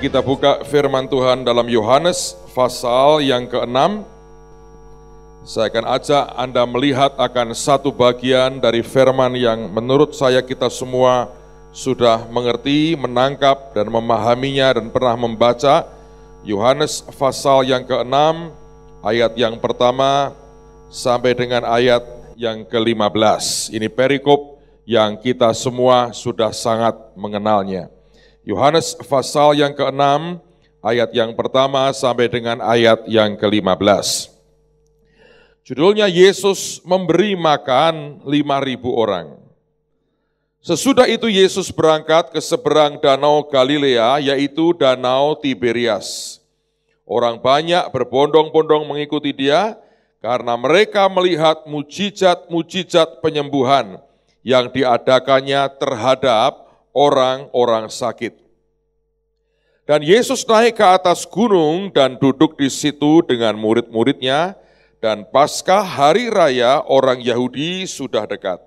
Mari kita buka firman Tuhan dalam Yohanes pasal yang ke-6. Saya akan ajak Anda melihat akan satu bagian dari firman yang menurut saya kita semua sudah mengerti, menangkap dan memahaminya dan pernah membaca. Yohanes pasal yang ke-6 ayat yang pertama sampai dengan ayat yang ke-15. Ini perikop yang kita semua sudah sangat mengenalnya. Yohanes pasal yang ke-6 ayat yang pertama sampai dengan ayat yang ke-15. Judulnya Yesus memberi makan 5.000 orang. Sesudah itu Yesus berangkat ke seberang danau Galilea, yaitu danau Tiberias. Orang banyak berbondong-bondong mengikuti dia karena mereka melihat mujizat-mujizat penyembuhan yang diadakannya terhadap orang-orang sakit. Dan Yesus naik ke atas gunung dan duduk di situ dengan murid-muridnya, dan Paskah hari raya orang Yahudi sudah dekat.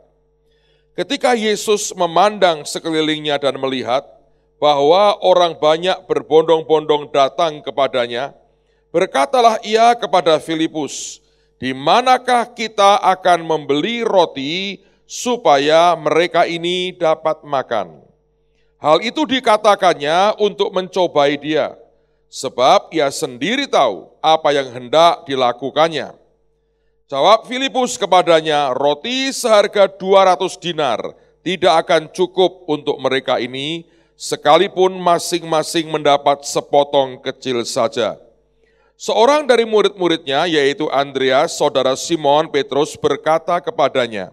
Ketika Yesus memandang sekelilingnya dan melihat bahwa orang banyak berbondong-bondong datang kepadanya, berkatalah ia kepada Filipus, "Di manakah kita akan membeli roti supaya mereka ini dapat makan?" Hal itu dikatakannya untuk mencobai dia, sebab ia sendiri tahu apa yang hendak dilakukannya. Jawab Filipus kepadanya, "Roti seharga 200 dinar tidak akan cukup untuk mereka ini, sekalipun masing-masing mendapat sepotong kecil saja." Seorang dari murid-muridnya, yaitu Andreas, saudara Simon Petrus, berkata kepadanya,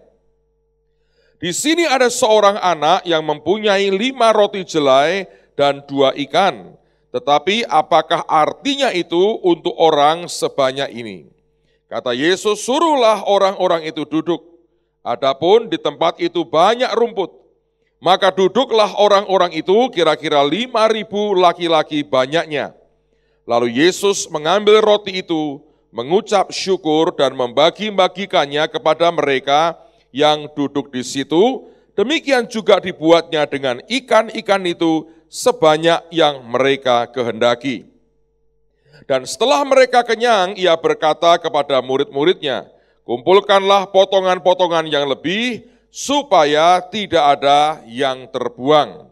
"Di sini ada seorang anak yang mempunyai 5 roti jelai dan 2 ikan. Tetapi apakah artinya itu untuk orang sebanyak ini?" Kata Yesus, "Suruhlah orang-orang itu duduk. Adapun di tempat itu banyak rumput. Maka duduklah orang-orang itu, kira-kira 5.000 laki-laki banyaknya." Lalu Yesus mengambil roti itu, mengucap syukur dan membagi-bagikannya kepada mereka yang duduk di situ. Demikian juga dibuatnya dengan ikan-ikan itu sebanyak yang mereka kehendaki. Dan setelah mereka kenyang, ia berkata kepada murid-muridnya, "Kumpulkanlah potongan-potongan yang lebih, supaya tidak ada yang terbuang."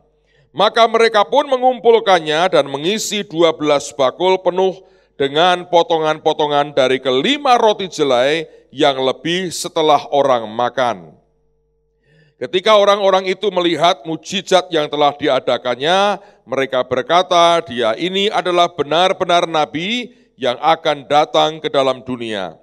Maka mereka pun mengumpulkannya dan mengisi 12 bakul penuh dengan potongan-potongan dari ke-5 roti jelai yang lebih setelah orang makan. Ketika orang-orang itu melihat mujizat yang telah diadakannya, mereka berkata, "Dia ini adalah benar-benar nabi yang akan datang ke dalam dunia."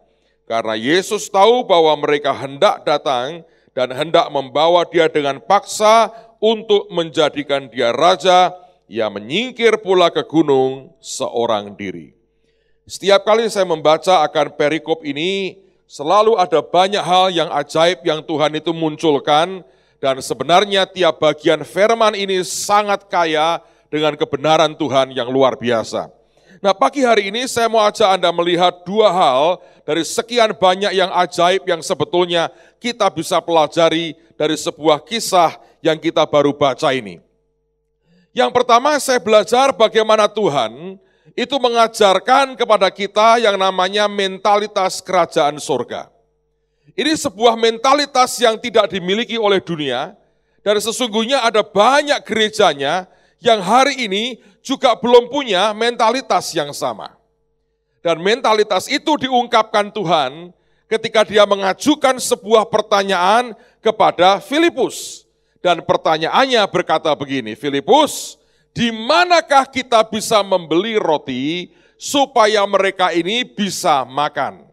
Karena Yesus tahu bahwa mereka hendak datang dan hendak membawa dia dengan paksa untuk menjadikan dia raja, ia menyingkir pula ke gunung seorang diri. Setiap kali saya membaca akan perikop ini, selalu ada banyak hal yang ajaib yang Tuhan itu munculkan, dan sebenarnya tiap bagian firman ini sangat kaya dengan kebenaran Tuhan yang luar biasa. Nah, pagi hari ini saya mau ajak Anda melihat 2 hal dari sekian banyak yang ajaib yang sebetulnya kita bisa pelajari dari sebuah kisah yang kita baru baca ini. Yang pertama, saya belajar bagaimana Tuhan itu mengajarkan kepada kita yang namanya mentalitas kerajaan surga. Ini sebuah mentalitas yang tidak dimiliki oleh dunia, dan sesungguhnya ada banyak gerejanya yang hari ini juga belum punya mentalitas yang sama. Dan mentalitas itu diungkapkan Tuhan ketika dia mengajukan sebuah pertanyaan kepada Filipus. Dan pertanyaannya berkata begini, "Filipus, di manakah kita bisa membeli roti supaya mereka ini bisa makan?"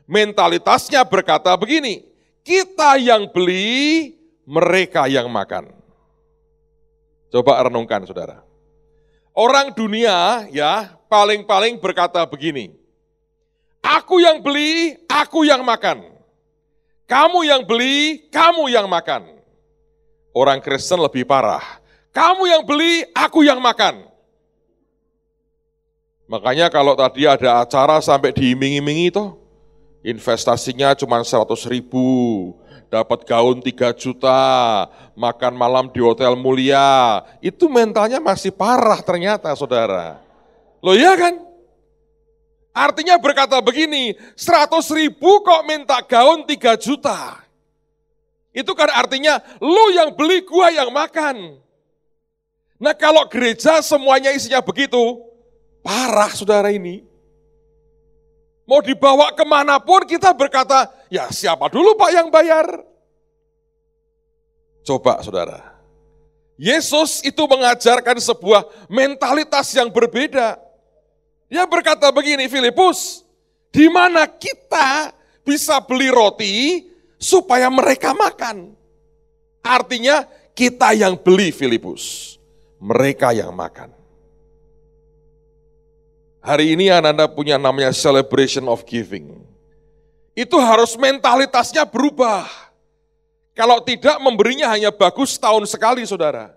Mentalitasnya berkata begini, "Kita yang beli, mereka yang makan." Coba renungkan, saudara. Orang dunia ya paling-paling berkata begini, "Aku yang beli, aku yang makan. Kamu yang beli, kamu yang makan." Orang Kristen lebih parah, "Kamu yang beli, aku yang makan." Makanya kalau tadi ada acara sampai diiming-imingi toh, investasinya cuma 100.000, dapat gaun 3 juta, makan malam di hotel mulia. Itu mentalnya masih parah ternyata saudara. Loh iya kan? Artinya berkata begini, 100.000 kok minta gaun 3 juta. Itu kan artinya lu yang beli, gua yang makan. Nah kalau gereja semuanya isinya begitu, parah saudara ini. Mau dibawa kemanapun kita berkata, ya siapa dulu Pak yang bayar? Coba saudara, Yesus itu mengajarkan sebuah mentalitas yang berbeda. Dia berkata begini, Filipus, di mana kita bisa beli roti supaya mereka makan? Artinya kita yang beli Filipus. Mereka yang makan. Hari ini anak-anak punya namanya celebration of giving. Itu harus mentalitasnya berubah. Kalau tidak memberinya hanya bagus tahun sekali saudara.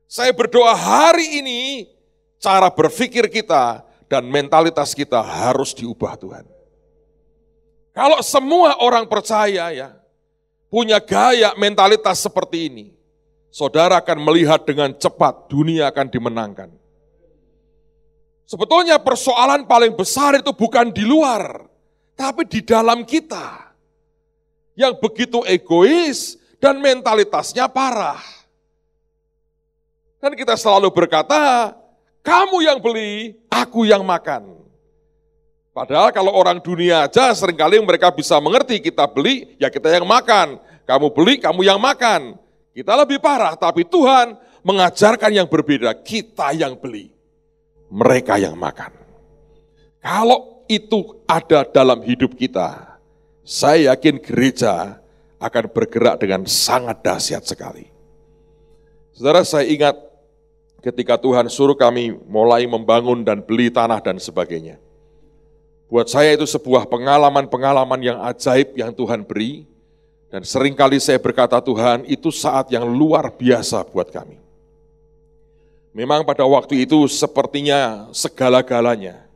Saya berdoa hari ini cara berpikir kita dan mentalitas kita harus diubah Tuhan. Kalau semua orang percaya ya, punya gaya mentalitas seperti ini, saudara akan melihat dengan cepat dunia akan dimenangkan. Sebetulnya persoalan paling besar itu bukan di luar, tapi di dalam kita. Yang begitu egois dan mentalitasnya parah. Dan kita selalu berkata, kamu yang beli, aku yang makan. Padahal kalau orang dunia aja seringkali mereka bisa mengerti, kita beli, ya kita yang makan. Kamu beli, kamu yang makan. Kita lebih parah, tapi Tuhan mengajarkan yang berbeda. Kita yang beli, mereka yang makan. Kalau itu ada dalam hidup kita, saya yakin gereja akan bergerak dengan sangat dahsyat sekali. Saudara, saya ingat ketika Tuhan suruh kami mulai membangun dan beli tanah dan sebagainya. Buat saya itu sebuah pengalaman-pengalaman yang ajaib yang Tuhan beri. Dan seringkali saya berkata, Tuhan, itu saat yang luar biasa buat kami. Memang pada waktu itu sepertinya segala-galanya.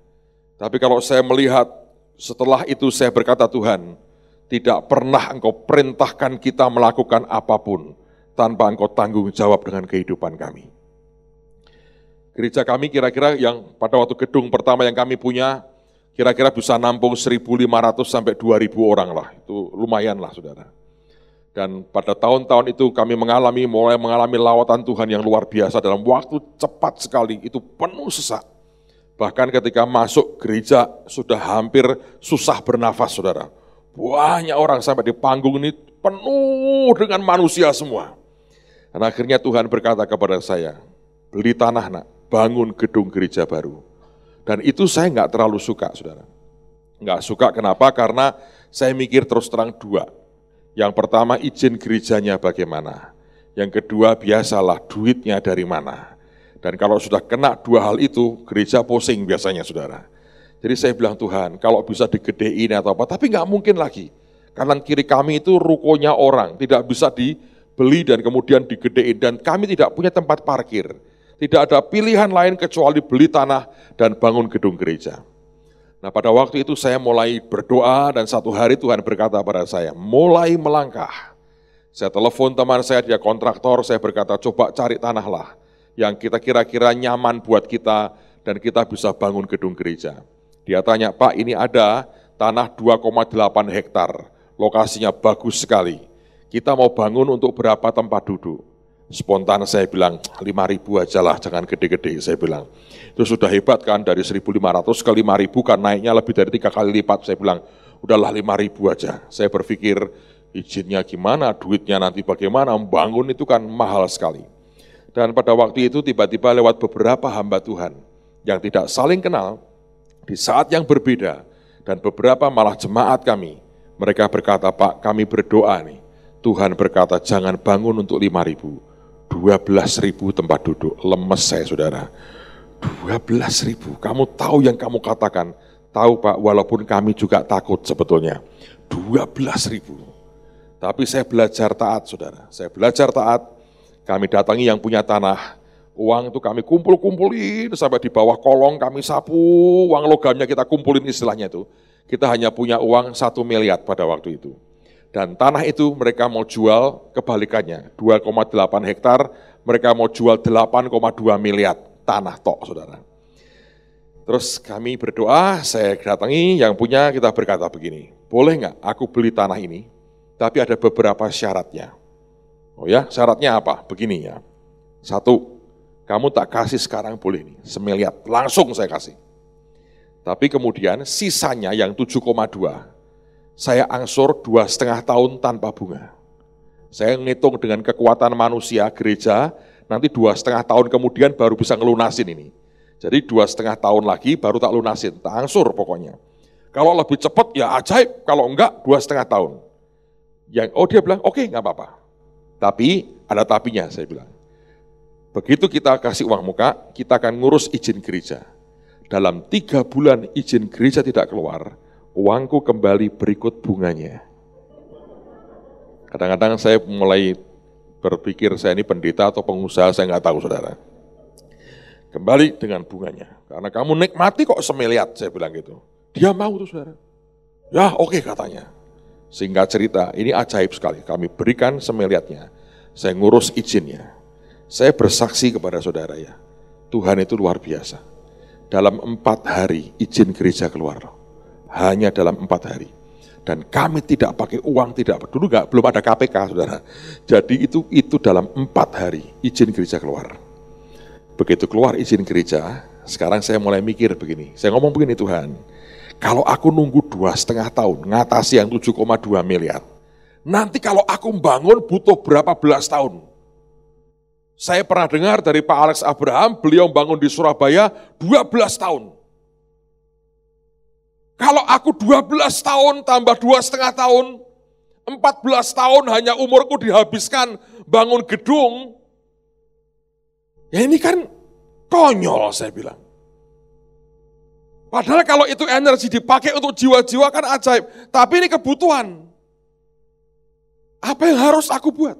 Tapi kalau saya melihat setelah itu saya berkata, Tuhan, tidak pernah Engkau perintahkan kita melakukan apapun tanpa Engkau tanggung jawab dengan kehidupan kami. Gereja kami kira-kira yang pada waktu gedung pertama yang kami punya, kira-kira bisa nampung 1.500 sampai 2.000 orang lah. Itu lumayan lah saudara. Dan pada tahun-tahun itu kami mulai mengalami lawatan Tuhan yang luar biasa dalam waktu cepat sekali, itu penuh sesak. Bahkan ketika masuk gereja sudah hampir susah bernafas saudara. Banyak orang sampai di panggung ini penuh dengan manusia semua. Dan akhirnya Tuhan berkata kepada saya, beli tanah nak, bangun gedung gereja baru. Dan itu saya nggak terlalu suka saudara. Nggak suka kenapa? Karena saya mikir terus terang dua. Yang pertama izin gerejanya bagaimana. Yang kedua biasalah duitnya dari mana. Dan kalau sudah kena dua hal itu, gereja pusing biasanya saudara. Jadi saya bilang Tuhan, kalau bisa digedein atau apa, tapi nggak mungkin lagi. Kanan kiri kami itu rukonya orang, tidak bisa dibeli dan kemudian digedein. Dan kami tidak punya tempat parkir. Tidak ada pilihan lain kecuali beli tanah dan bangun gedung gereja. Nah pada waktu itu saya mulai berdoa dan satu hari Tuhan berkata pada saya, mulai melangkah. Saya telepon teman saya, dia kontraktor, saya berkata coba cari tanah lah yang kita kira-kira nyaman buat kita dan kita bisa bangun gedung gereja. Dia tanya, Pak ini ada tanah 2,8 hektar, lokasinya bagus sekali. Kita mau bangun untuk berapa tempat duduk? Spontan saya bilang 5.000 aja lah, jangan gede-gede, saya bilang. Itu sudah hebat kan, dari 1.500 ke 5.000 kan naiknya lebih dari 3 kali lipat. Saya bilang, udahlah 5.000 aja. Saya berpikir izinnya gimana, duitnya nanti bagaimana, membangun itu kan mahal sekali. Dan pada waktu itu tiba-tiba lewat beberapa hamba Tuhan yang tidak saling kenal, di saat yang berbeda, dan beberapa malah jemaat kami, mereka berkata, Pak kami berdoa nih, Tuhan berkata jangan bangun untuk 5.000. 12.000 tempat duduk, lemes saya saudara. 12.000, kamu tahu yang kamu katakan? Tahu Pak, walaupun kami juga takut sebetulnya. 12.000. Tapi saya belajar taat saudara, saya belajar taat. Kami datangi yang punya tanah, uang itu kami kumpulin sampai di bawah kolong kami sapu, uang logamnya kita kumpulin istilahnya itu. Kita hanya punya uang 1 miliar pada waktu itu. Dan tanah itu mereka mau jual kebalikannya, 2,8 hektar, mereka mau jual 8,2 miliar tanah tok, saudara. Terus kami berdoa, saya datangi yang punya, kita berkata begini, boleh nggak aku beli tanah ini, tapi ada beberapa syaratnya. Oh ya, syaratnya apa? Begini ya. Satu, kamu tak kasih sekarang boleh nih, semiliar, langsung saya kasih. Tapi kemudian sisanya yang 7,2, saya angsur 2,5 tahun tanpa bunga. Saya ngitung dengan kekuatan manusia, gereja, nanti 2,5 tahun kemudian baru bisa ngelunasin ini. Jadi 2,5 tahun lagi baru tak lunasin, tak angsur pokoknya. Kalau lebih cepat ya ajaib, kalau enggak 2,5 tahun. Dia bilang, oke, nggak apa-apa. Tapi ada tapinya, saya bilang. Begitu kita kasih uang muka, kita akan ngurus izin gereja. Dalam 3 bulan izin gereja tidak keluar, uangku kembali berikut bunganya. Kadang-kadang saya mulai berpikir saya ini pendeta atau pengusaha, saya nggak tahu saudara. Kembali dengan bunganya. Karena kamu nikmati kok semiliar, saya bilang gitu. Dia mau tuh saudara. Ya oke katanya. Singkat cerita, ini ajaib sekali. Kami berikan semiliarnya. Saya ngurus izinnya. Saya bersaksi kepada saudara ya. Tuhan itu luar biasa. Dalam 4 hari izin gereja keluar. Hanya dalam 4 hari. Dan kami tidak pakai uang, dulu belum ada KPK saudara. Jadi itu dalam 4 hari izin gereja keluar. Begitu keluar izin gereja, sekarang saya mulai mikir begini. Saya ngomong begini, Tuhan. Kalau aku nunggu 2,5 tahun, ngatasi yang 7,2 miliar. Nanti kalau aku bangun butuh berapa belas tahun. Saya pernah dengar dari Pak Alex Abraham, beliau bangun di Surabaya 12 tahun. Kalau aku 12 tahun tambah 2,5 tahun, 14 tahun hanya umurku dihabiskan bangun gedung. Ya ini kan konyol saya bilang. Padahal kalau itu energi dipakai untuk jiwa-jiwa kan ajaib. Tapi ini kebutuhan. Apa yang harus aku buat?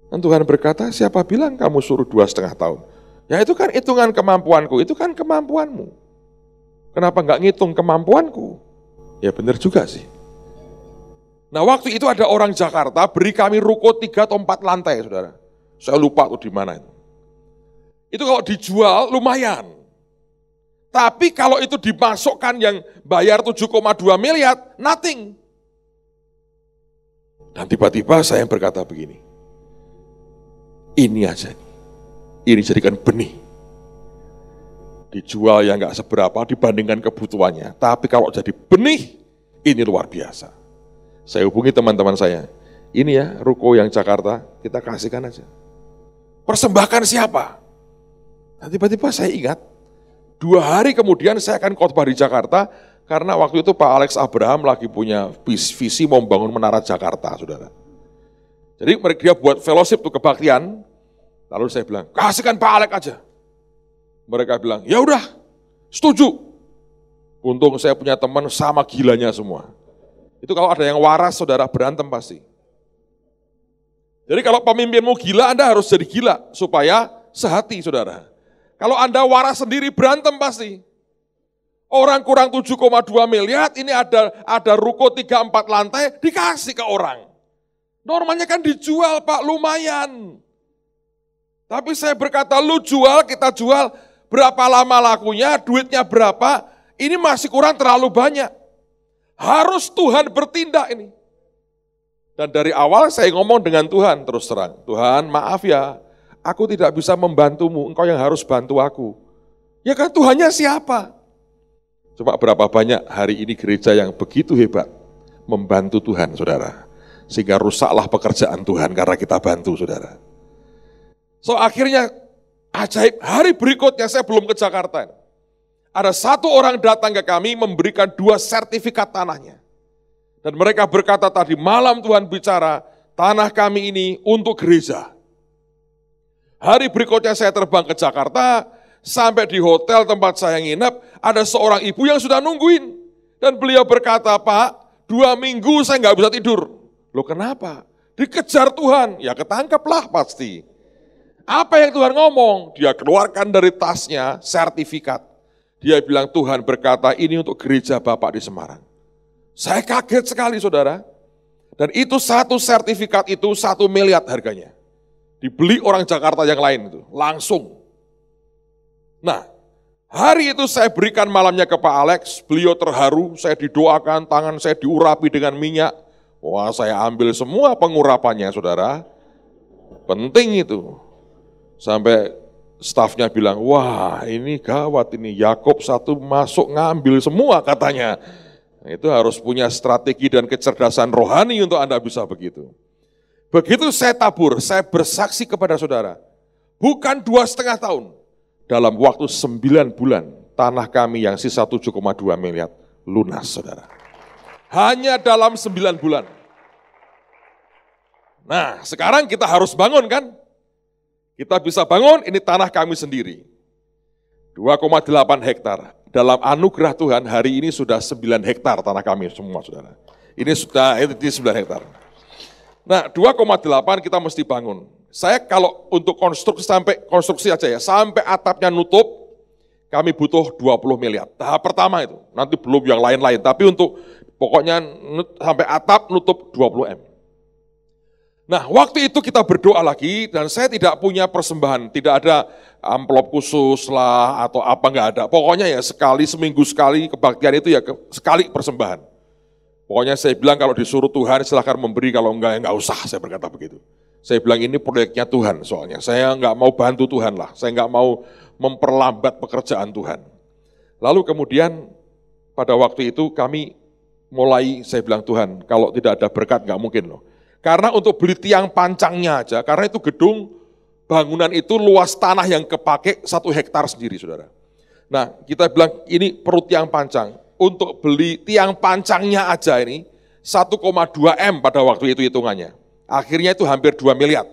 Dan Tuhan berkata, siapa bilang kamu suruh 2,5 tahun? Ya itu kan hitungan kemampuanku, itu kan kemampuanmu. Kenapa enggak ngitung kemampuanku? Ya benar juga sih. Nah waktu itu ada orang Jakarta beri kami ruko 3 atau 4 lantai, saudara. Saya lupa tuh di mana itu. Itu kalau dijual lumayan. Tapi kalau itu dimasukkan yang bayar 7,2 miliar, nothing. Dan tiba-tiba saya berkata begini, ini aja, ini jadikan benih. Dijual yang gak seberapa dibandingkan kebutuhannya. Tapi kalau jadi benih, ini luar biasa. Saya hubungi teman-teman saya, ini ya ruko yang Jakarta, kita kasihkan aja. Persembahkan siapa? Dan tiba-tiba saya ingat, 2 hari kemudian saya akan khotbah di Jakarta, karena waktu itu Pak Alex Abraham lagi punya visi mau membangun menara Jakarta, saudara. Jadi dia buat fellowship tuh kebaktian, lalu saya bilang, kasihkan Pak Alex aja. Mereka bilang, ya udah, setuju. Untung saya punya teman sama gilanya semua. Itu kalau ada yang waras, saudara berantem pasti. Jadi kalau pemimpinmu gila, Anda harus jadi gila, supaya sehati, saudara. Kalau Anda waras sendiri berantem pasti. Orang kurang 7,2 miliar, ini ada ruko 3-4 lantai, dikasih ke orang. Normalnya kan dijual Pak, lumayan. Tapi saya berkata, lu jual, kita jual, berapa lama lakunya, duitnya berapa, ini masih kurang terlalu banyak. Harus Tuhan bertindak ini. Dan dari awal saya ngomong dengan Tuhan terus terang, Tuhan maaf ya, aku tidak bisa membantumu, engkau yang harus bantu aku. Ya kan Tuhannya siapa? Coba berapa banyak hari ini gereja yang begitu hebat membantu Tuhan, saudara. Sehingga rusaklah pekerjaan Tuhan karena kita bantu, saudara. So akhirnya ajaib, hari berikutnya saya belum ke Jakarta. Ada 1 orang datang ke kami memberikan 2 sertifikat tanahnya. Dan mereka berkata tadi malam Tuhan bicara, tanah kami ini untuk gereja. Hari berikutnya saya terbang ke Jakarta, sampai di hotel tempat saya nginep, ada seorang ibu yang sudah nungguin. Dan beliau berkata, Pak, 2 minggu saya nggak bisa tidur. Loh kenapa? Dikejar Tuhan, ya ketangkeplah pasti. Apa yang Tuhan ngomong? Dia keluarkan dari tasnya sertifikat. Dia bilang Tuhan berkata ini untuk gereja Bapak di Semarang. Saya kaget sekali saudara. Dan itu satu sertifikat itu 1 miliar harganya. Dibeli orang Jakarta yang lain itu, langsung. Nah, hari itu saya berikan malamnya ke Pak Alex, beliau terharu, saya didoakan, tangan saya diurapi dengan minyak. Wah, saya ambil semua pengurapannya saudara. Penting itu. Sampai stafnya bilang, wah ini gawat ini, Yakob satu masuk ngambil semua katanya. Itu harus punya strategi dan kecerdasan rohani untuk Anda bisa begitu. Begitu saya tabur, saya bersaksi kepada saudara, bukan 2,5 tahun, dalam waktu 9 bulan, tanah kami yang sisa 7,2 miliar lunas saudara. Hanya dalam 9 bulan. Nah sekarang kita harus bangun kan? Kita bisa bangun, ini tanah kami sendiri. 2,8 hektar. Dalam anugerah Tuhan, hari ini sudah 9 hektar tanah kami semua, saudara. Ini sudah 9 hektar. Nah, 2,8 kita mesti bangun. Saya kalau untuk konstruksi aja ya, sampai atapnya nutup, kami butuh 20 miliar. Tahap pertama itu, nanti belum yang lain-lain. Tapi untuk pokoknya sampai atap nutup 20 M. Nah, waktu itu kita berdoa lagi dan saya tidak punya persembahan, tidak ada amplop khusus lah atau apa enggak ada. Pokoknya ya sekali, seminggu sekali kebaktian itu ya sekali persembahan. Pokoknya saya bilang kalau disuruh Tuhan silahkan memberi, kalau enggak ya enggak usah, saya berkata begitu. Saya bilang ini proyeknya Tuhan soalnya, saya enggak mau bantu Tuhan lah, saya enggak mau memperlambat pekerjaan Tuhan. Lalu kemudian pada waktu itu kami mulai, saya bilang Tuhan kalau tidak ada berkat enggak mungkin loh. Karena untuk beli tiang pancangnya aja, karena itu gedung bangunan itu luas tanah yang kepake 1 hektar sendiri saudara. Nah kita bilang ini perlu tiang pancang, untuk beli tiang pancangnya aja ini 1,2 M pada waktu itu hitungannya. Akhirnya itu hampir 2 miliar.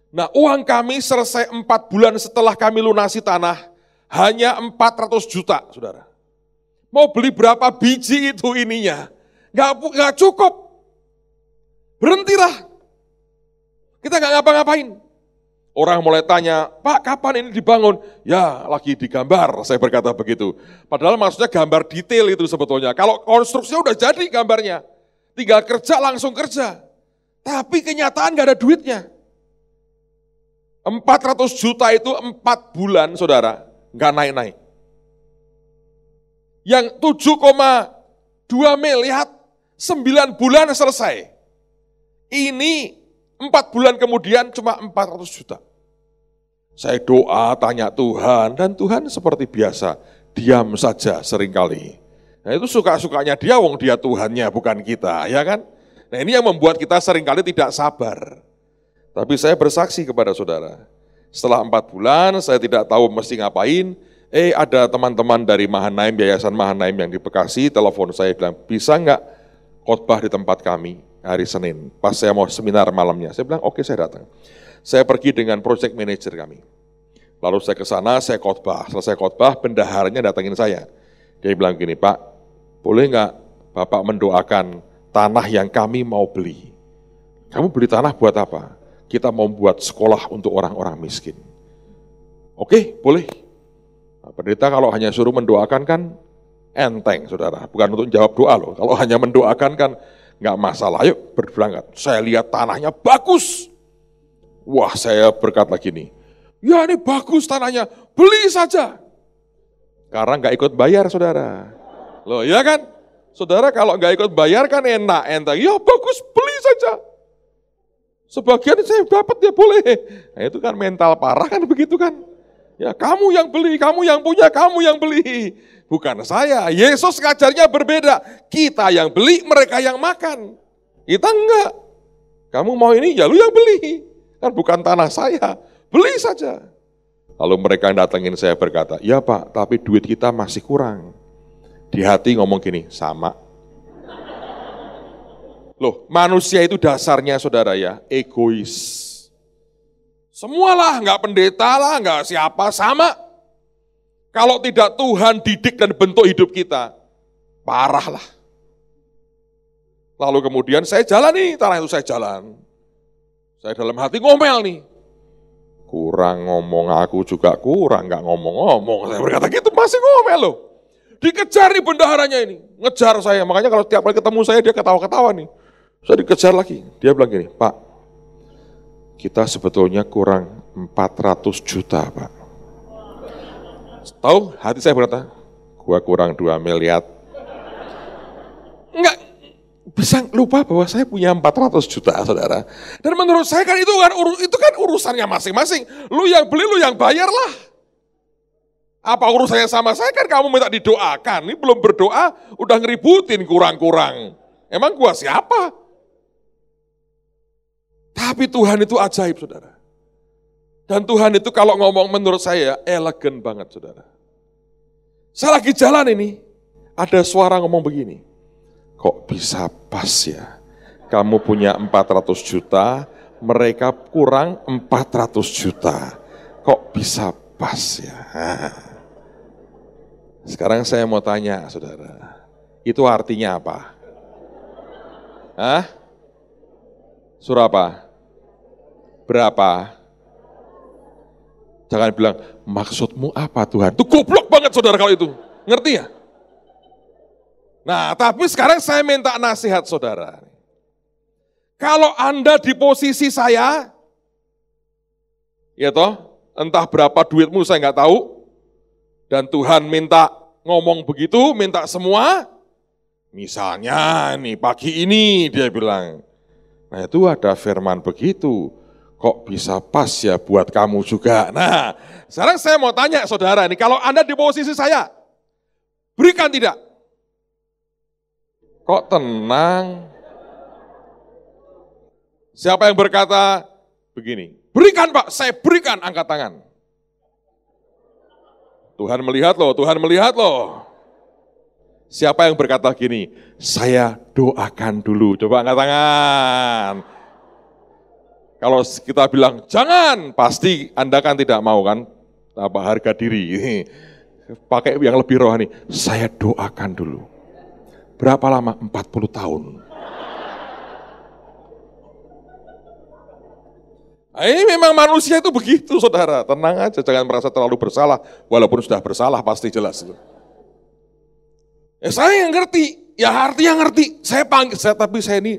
Nah uang kami selesai 4 bulan setelah kami lunasi tanah, hanya 400 juta saudara. Mau beli berapa biji itu ininya, nggak cukup. Berhentilah, kita nggak ngapa-ngapain. Orang mulai tanya, Pak kapan ini dibangun? Ya lagi digambar, saya berkata begitu. Padahal maksudnya gambar detail itu sebetulnya. Kalau konstruksinya udah jadi gambarnya, tinggal kerja langsung kerja. Tapi kenyataan nggak ada duitnya. 400 juta itu 4 bulan saudara, nggak naik-naik. Yang 7,2 miliar, 9 bulan selesai. Ini 4 bulan kemudian cuma 400 juta. Saya doa, tanya Tuhan, dan Tuhan seperti biasa, diam saja seringkali. Nah itu suka-sukanya dia, wong dia Tuhannya, bukan kita, ya kan? Nah ini yang membuat kita seringkali tidak sabar. Tapi saya bersaksi kepada saudara, setelah 4 bulan saya tidak tahu mesti ngapain, ada teman-teman dari Mahanaim, Yayasan Mahanaim yang di Bekasi, telepon saya bilang, bisa enggak khotbah di tempat kami? Hari Senin, pas saya mau seminar malamnya, saya bilang oke, saya datang. Saya pergi dengan project manager kami. Lalu saya ke sana, saya khotbah. Selesai khotbah, bendaharanya datangin saya. Dia bilang gini, Pak, boleh nggak Bapak mendoakan tanah yang kami mau beli? Kamu beli tanah buat apa? Kita mau buat sekolah untuk orang-orang miskin. Oke, boleh. Nah, pendeta kalau hanya suruh mendoakan kan enteng, saudara. Bukan untuk jawab doa loh. Kalau hanya mendoakan kan nggak masalah, ayo berberangkat. Saya lihat tanahnya bagus. Wah, saya berkata gini, ya ini bagus tanahnya, beli saja. Karena nggak ikut bayar, saudara. Loh, ya kan? Saudara kalau nggak ikut bayar kan enak, enteng. Ya bagus, beli saja. Sebagian saya dapat ya boleh. Nah, itu kan mental parah kan begitu kan? Ya kamu yang beli, kamu yang punya, kamu yang beli. Bukan saya, Yesus ngajarnya berbeda. Kita yang beli, mereka yang makan. Kita enggak. Kamu mau ini, ya lu yang beli. Kan bukan tanah saya, beli saja. Lalu mereka yang datangin saya berkata, ya Pak, tapi duit kita masih kurang. Di hati ngomong gini, sama. Loh, manusia itu dasarnya saudara ya, egois. Semualah, enggak pendeta lah, enggak siapa, sama. Kalau tidak Tuhan didik dan bentuk hidup kita, parahlah. Lalu kemudian saya jalan nih, tanah itu saya jalan. Saya dalam hati ngomel nih. Kurang ngomong, aku juga kurang, gak ngomong-ngomong. Saya berkata gitu, masih ngomel loh. Dikejar nih bendaharanya ini, ngejar saya. Makanya kalau tiap kali ketemu saya dia ketawa-ketawa nih. Saya dikejar lagi. Dia bilang gini, Pak, kita sebetulnya kurang 400 juta, Pak. Tahu, hati saya berkata, gua kurang 2 miliar. Enggak bisa lupa bahwa saya punya 400 juta, saudara. Dan menurut saya kan itu kan urusannya masing-masing. Lu yang beli, lu yang bayar lah. Apa urusannya sama saya? Kan kamu minta didoakan. Ini belum berdoa, udah ngeributin kurang-kurang. Emang gua siapa? Tapi Tuhan itu ajaib, saudara. Dan Tuhan itu kalau ngomong menurut saya elegan banget, saudara. Saya lagi jalan ini, ada suara ngomong begini. Kok bisa pas ya? Kamu punya 400 juta, mereka kurang 400 juta. Kok bisa pas ya? Sekarang saya mau tanya, saudara. Itu artinya apa? Hah? Surah apa? Berapa? Jangan bilang, maksudmu apa Tuhan? Itu goblok banget saudara kalau itu. Ngerti ya? Nah, tapi sekarang saya minta nasihat saudara. Kalau Anda di posisi saya, ya toh, entah berapa duitmu saya nggak tahu, dan Tuhan minta ngomong begitu, minta semua, misalnya nih pagi ini dia bilang, nah itu ada firman begitu, kok bisa pas ya buat kamu juga. Nah, sekarang saya mau tanya saudara ini, kalau Anda di posisi saya, berikan tidak? Kok tenang? Siapa yang berkata begini? Berikan Pak, saya berikan, angkat tangan. Tuhan melihat loh, Tuhan melihat loh. Siapa yang berkata gini? Saya doakan dulu, coba angkat tangan. Kalau kita bilang, jangan, pasti Anda kan tidak mau kan, harga diri. Pakai yang lebih rohani, saya doakan dulu. Berapa lama? 40 tahun. Nah, ini memang manusia itu begitu saudara, tenang aja, jangan merasa terlalu bersalah, walaupun sudah bersalah pasti jelas. Saya yang ngerti, ya artinya ngerti, tapi saya ini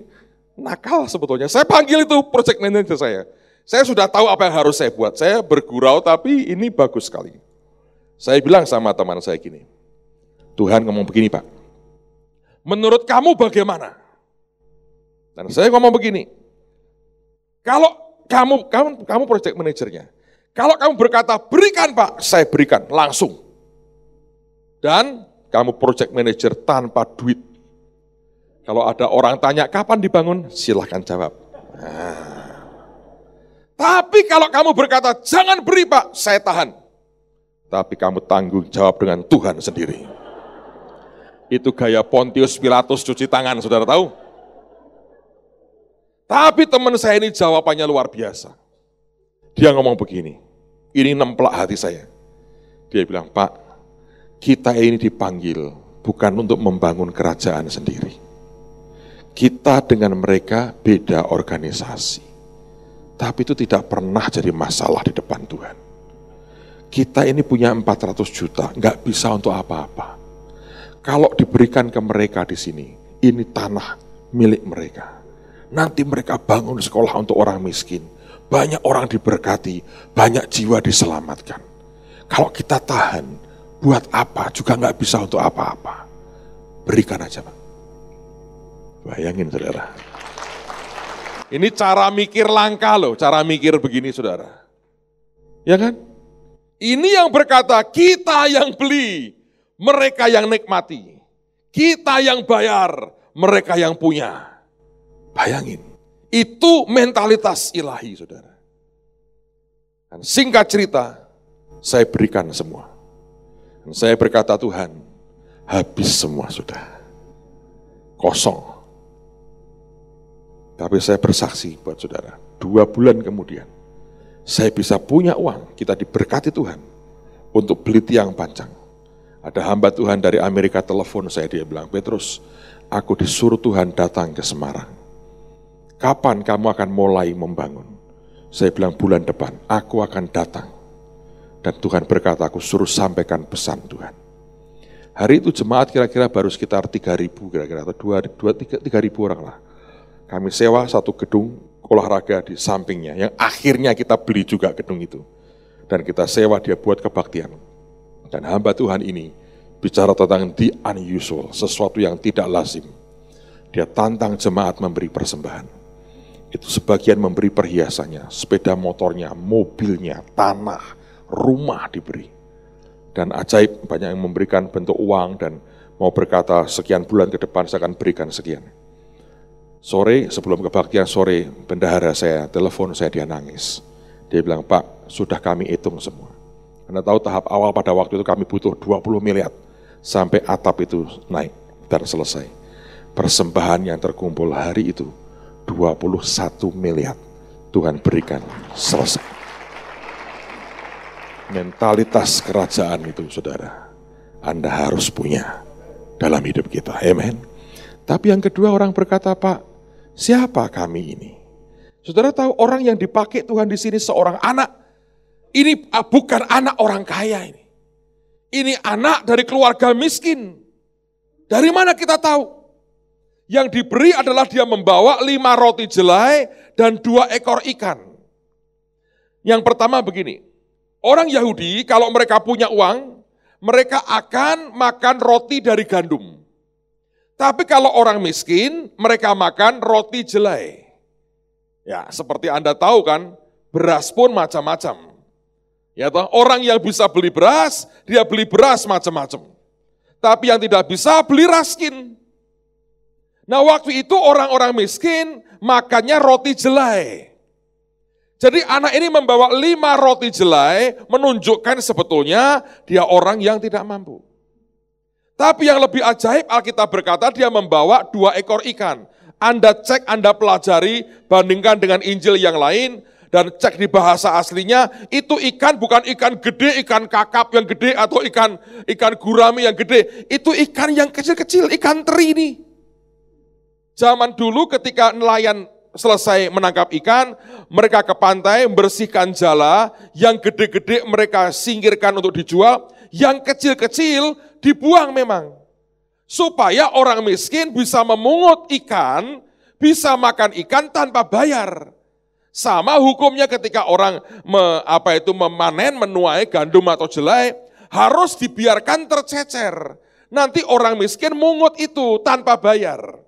nakal sebetulnya. Saya panggil itu project manager saya. Saya sudah tahu apa yang harus saya buat. Saya bergurau tapi ini bagus sekali. Saya bilang sama teman saya gini, Tuhan ngomong begini Pak, menurut kamu bagaimana? Dan saya ngomong begini, kalau kamu project manajernya, kalau kamu berkata berikan Pak, saya berikan langsung. Dan kamu project manager tanpa duit. Kalau ada orang tanya kapan dibangun, silahkan jawab. Nah. Tapi kalau kamu berkata jangan beri Pak, saya tahan. Tapi kamu tanggung jawab dengan Tuhan sendiri. Itu gaya Pontius Pilatus cuci tangan, saudara tahu? Tapi teman saya ini jawabannya luar biasa. Dia ngomong begini, ini nemplak hati saya. Dia bilang, Pak, kita ini dipanggil bukan untuk membangun kerajaan sendiri. Kita dengan mereka beda organisasi. Tapi itu tidak pernah jadi masalah di depan Tuhan. Kita ini punya 400 juta, nggak bisa untuk apa-apa. Kalau diberikan ke mereka di sini, ini tanah milik mereka. Nanti mereka bangun sekolah untuk orang miskin. Banyak orang diberkati, banyak jiwa diselamatkan. Kalau kita tahan, buat apa juga nggak bisa untuk apa-apa. Berikan aja Pak. Bayangin saudara. Ini cara mikir langka loh, cara mikir begini saudara. Ya kan? Ini yang berkata kita yang beli, mereka yang nikmati. Kita yang bayar, mereka yang punya. Bayangin, itu mentalitas ilahi saudara. Dan singkat cerita, saya berikan semua. Dan saya berkata Tuhan, habis semua sudah. Kosong. Tapi saya bersaksi buat saudara, 2 bulan kemudian, saya bisa punya uang, kita diberkati Tuhan, untuk beli tiang panjang. Ada hamba Tuhan dari Amerika telepon saya, dia bilang, Petrus, aku disuruh Tuhan datang ke Semarang. Kapan kamu akan mulai membangun? Saya bilang bulan depan, aku akan datang. Dan Tuhan berkata, aku suruh sampaikan pesan Tuhan. Hari itu jemaat kira-kira baru sekitar 3.000 kira-kira, atau 3.000 orang lah. Kami sewa satu gedung olahraga di sampingnya, yang akhirnya kita beli juga gedung itu. Dan kita sewa dia buat kebaktian. Dan hamba Tuhan ini bicara tentang the unusual, sesuatu yang tidak lazim. Dia tantang jemaat memberi persembahan. Itu sebagian memberi perhiasannya, sepeda motornya, mobilnya, tanah, rumah diberi. Dan ajaib banyak yang memberikan bentuk uang dan mau berkata sekian bulan ke depan saya akan berikan sekian. Sore sebelum kebaktian sore, bendahara saya telepon saya, dia nangis. Dia bilang, Pak, sudah kami hitung semua. Anda tahu tahap awal pada waktu itu kami butuh 20 miliar sampai atap itu naik dan selesai. Persembahan yang terkumpul hari itu 21 miliar Tuhan berikan selesai. Mentalitas kerajaan itu, saudara, Anda harus punya dalam hidup kita. Amen. Tapi yang kedua, orang berkata, Pak, siapa kami ini? Saudara tahu orang yang dipakai Tuhan di sini seorang anak. Ini bukan anak orang kaya ini. Ini anak dari keluarga miskin. Dari mana kita tahu? Yang diberi adalah dia membawa 5 roti jelai dan 2 ekor ikan. Yang pertama begini. Orang Yahudi kalau mereka punya uang, mereka akan makan roti dari gandum. Tapi kalau orang miskin, mereka makan roti jelai. Ya, seperti Anda tahu kan, beras pun macam-macam. Ya toh, orang yang bisa beli beras, dia beli beras macam-macam. Tapi yang tidak bisa beli raskin. Nah, waktu itu orang-orang miskin makannya roti jelai. Jadi anak ini membawa 5 roti jelai, menunjukkan sebetulnya dia orang yang tidak mampu. Tapi yang lebih ajaib, Alkitab berkata dia membawa 2 ekor ikan. Anda cek, Anda pelajari, bandingkan dengan Injil yang lain, dan cek di bahasa aslinya, itu ikan bukan ikan gede, ikan kakap yang gede, atau ikan gurami yang gede. Itu ikan yang kecil-kecil, ikan teri ini. Zaman dulu ketika nelayan selesai menangkap ikan, mereka ke pantai membersihkan jala, yang gede-gede mereka singkirkan untuk dijual, yang kecil-kecil dibuang memang. Supaya orang miskin bisa memungut ikan, bisa makan ikan tanpa bayar. Sama hukumnya ketika orang memanen, menuai gandum atau jelai, harus dibiarkan tercecer. Nanti orang miskin mungut itu tanpa bayar.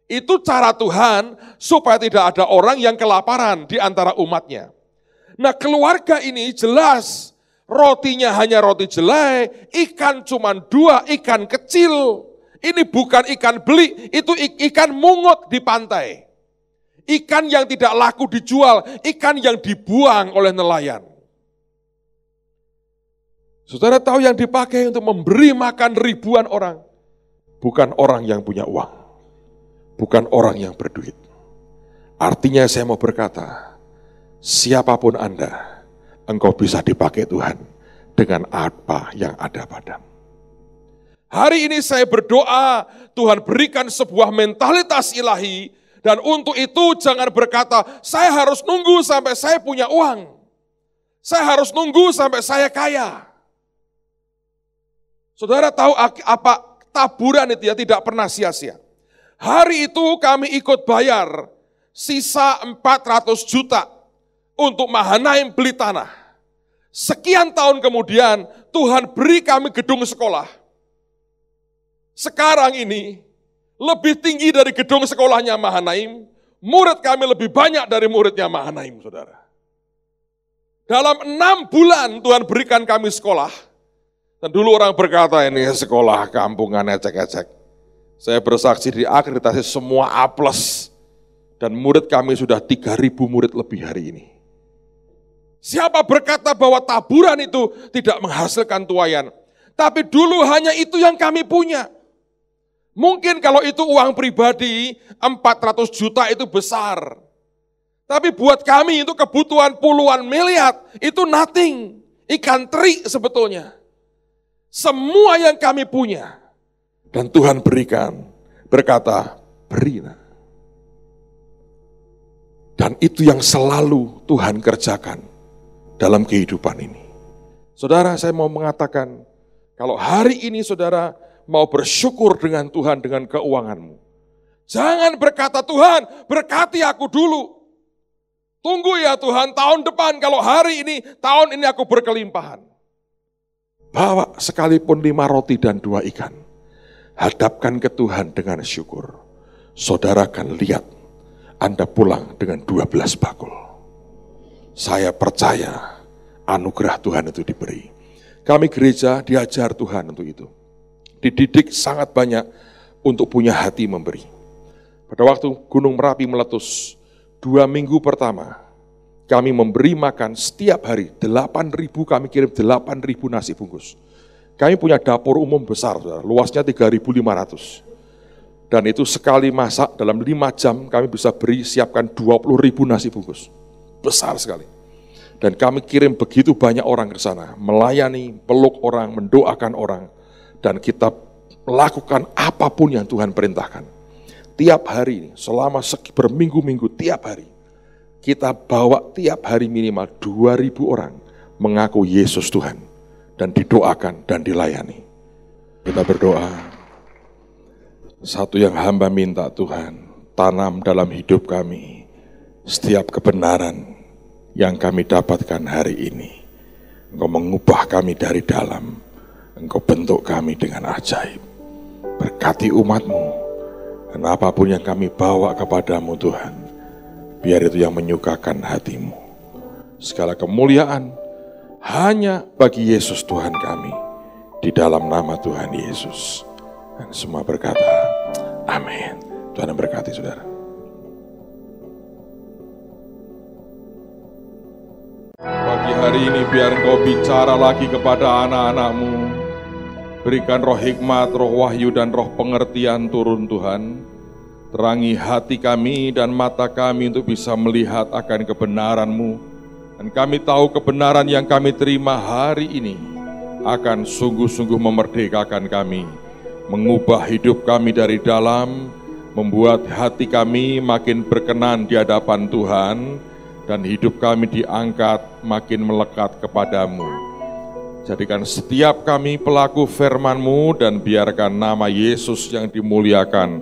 Itu cara Tuhan supaya tidak ada orang yang kelaparan di antara umatnya. Nah, keluarga ini jelas rotinya hanya roti jelai, ikan cuma 2, ikan kecil. Ini bukan ikan beli, itu ikan mungut di pantai. Ikan yang tidak laku dijual, ikan yang dibuang oleh nelayan. Saudara tahu yang dipakai untuk memberi makan ribuan orang, bukan orang yang punya uang. Bukan orang yang berduit. Artinya saya mau berkata, siapapun Anda, engkau bisa dipakai Tuhan dengan apa yang ada padamu. Hari ini saya berdoa, Tuhan berikan sebuah mentalitas ilahi, dan untuk itu jangan berkata, saya harus nunggu sampai saya punya uang. Saya harus nunggu sampai saya kaya. Saudara tahu apa taburan itu ya, tidak pernah sia-sia. Hari itu kami ikut bayar sisa 400 juta untuk Mahanaim beli tanah. Sekian tahun kemudian Tuhan beri kami gedung sekolah. Sekarang ini lebih tinggi dari gedung sekolahnya Mahanaim, murid kami lebih banyak dari muridnya Mahanaim, saudara. Dalam 6 bulan Tuhan berikan kami sekolah. Dan dulu orang berkata ini sekolah kampungan ecek-ecek. Saya bersaksi di akreditasi semua A+, dan murid kami sudah 3.000 murid lebih hari ini. Siapa berkata bahwa taburan itu tidak menghasilkan tuaian? Tapi dulu hanya itu yang kami punya. Mungkin kalau itu uang pribadi, 400 juta itu besar. Tapi buat kami itu kebutuhan puluhan miliar, itu nothing. Ikan teri sebetulnya. Semua yang kami punya. Dan Tuhan berikan, berkata, beri. Dan itu yang selalu Tuhan kerjakan dalam kehidupan ini. Saudara, saya mau mengatakan, Kalau hari ini saudara mau bersyukur dengan Tuhan dengan keuanganmu, jangan berkata, Tuhan berkati aku dulu. Tunggu ya Tuhan, tahun depan kalau hari ini, tahun ini aku berkelimpahan. Bawa sekalipun 5 roti dan 2 ikan. Hadapkan ke Tuhan dengan syukur. Saudara akan lihat Anda pulang dengan 12 bakul. Saya percaya anugerah Tuhan itu diberi. Kami gereja diajar Tuhan untuk itu. Dididik sangat banyak untuk punya hati memberi. Pada waktu Gunung Merapi meletus, 2 minggu pertama, kami memberi makan setiap hari, 8.000 kami kirim 8.000 nasi bungkus. Kami punya dapur umum besar, luasnya 3.500. Dan itu sekali masak dalam 5 jam kami bisa beri siapkan 20.000 nasi bungkus. Besar sekali. Dan kami kirim begitu banyak orang ke sana, melayani, peluk orang, mendoakan orang. Dan kita melakukan apapun yang Tuhan perintahkan. Tiap hari, selama berminggu-minggu, tiap hari, kita bawa tiap hari minimal 2.000 orang mengaku Yesus Tuhan dan didoakan dan dilayani. Kita berdoa, satu yang hamba minta Tuhan, tanam dalam hidup kami setiap kebenaran yang kami dapatkan hari ini. Engkau mengubah kami dari dalam, Engkau bentuk kami dengan ajaib. Berkati umat-Mu. Dan apapun yang kami bawa kepadamu Tuhan, biar itu yang menyukakan hatimu. Segala kemuliaan hanya bagi Yesus Tuhan kami, di dalam nama Tuhan Yesus. Dan semua berkata, amin. Tuhan memberkati saudara. Pagi hari ini biar Engkau bicara lagi kepada anak-anak-Mu. Berikan roh hikmat, roh wahyu, dan roh pengertian turun Tuhan. Terangi hati kami dan mata kami untuk bisa melihat akan kebenaran-Mu. Dan kami tahu kebenaran yang kami terima hari ini akan sungguh-sungguh memerdekakan kami. Mengubah hidup kami dari dalam, membuat hati kami makin berkenan di hadapan Tuhan. Dan hidup kami diangkat makin melekat kepadamu. Jadikan setiap kami pelaku firman-Mu dan biarkan nama Yesus yang dimuliakan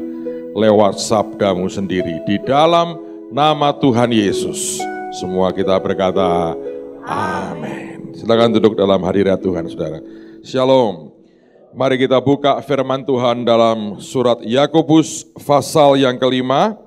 lewat sabda-Mu sendiri. Di dalam nama Tuhan Yesus, semua kita berkata, amin. Silakan duduk dalam hadirat Tuhan, saudara. Shalom. Mari kita buka firman Tuhan dalam surat Yakobus pasal yang kelima.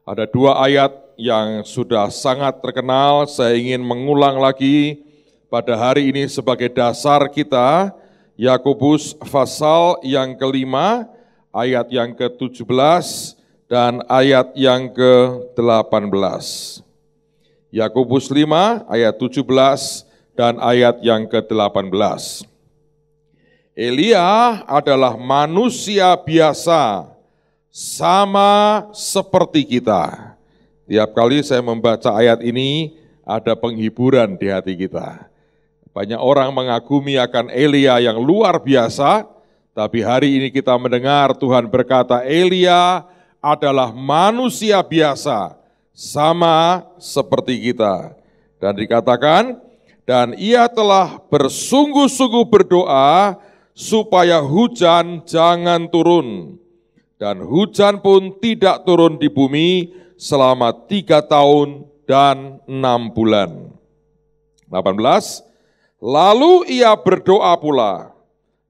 Ada 2 ayat yang sudah sangat terkenal, saya ingin mengulang lagi pada hari ini sebagai dasar kita. Yakobus pasal yang kelima, ayat yang ke-17 dan ayat yang ke-18. Yakobus 5 ayat 17 dan ayat yang ke-18. Elia adalah manusia biasa, sama seperti kita. Tiap kali saya membaca ayat ini, ada penghiburan di hati kita. Banyak orang mengagumi akan Elia yang luar biasa, tapi hari ini kita mendengar Tuhan berkata, Elia adalah manusia biasa, sama seperti kita. Dan dikatakan, dan ia telah bersungguh-sungguh berdoa supaya hujan jangan turun. Dan hujan pun tidak turun di bumi selama 3 tahun dan 6 bulan. 18. Lalu ia berdoa pula,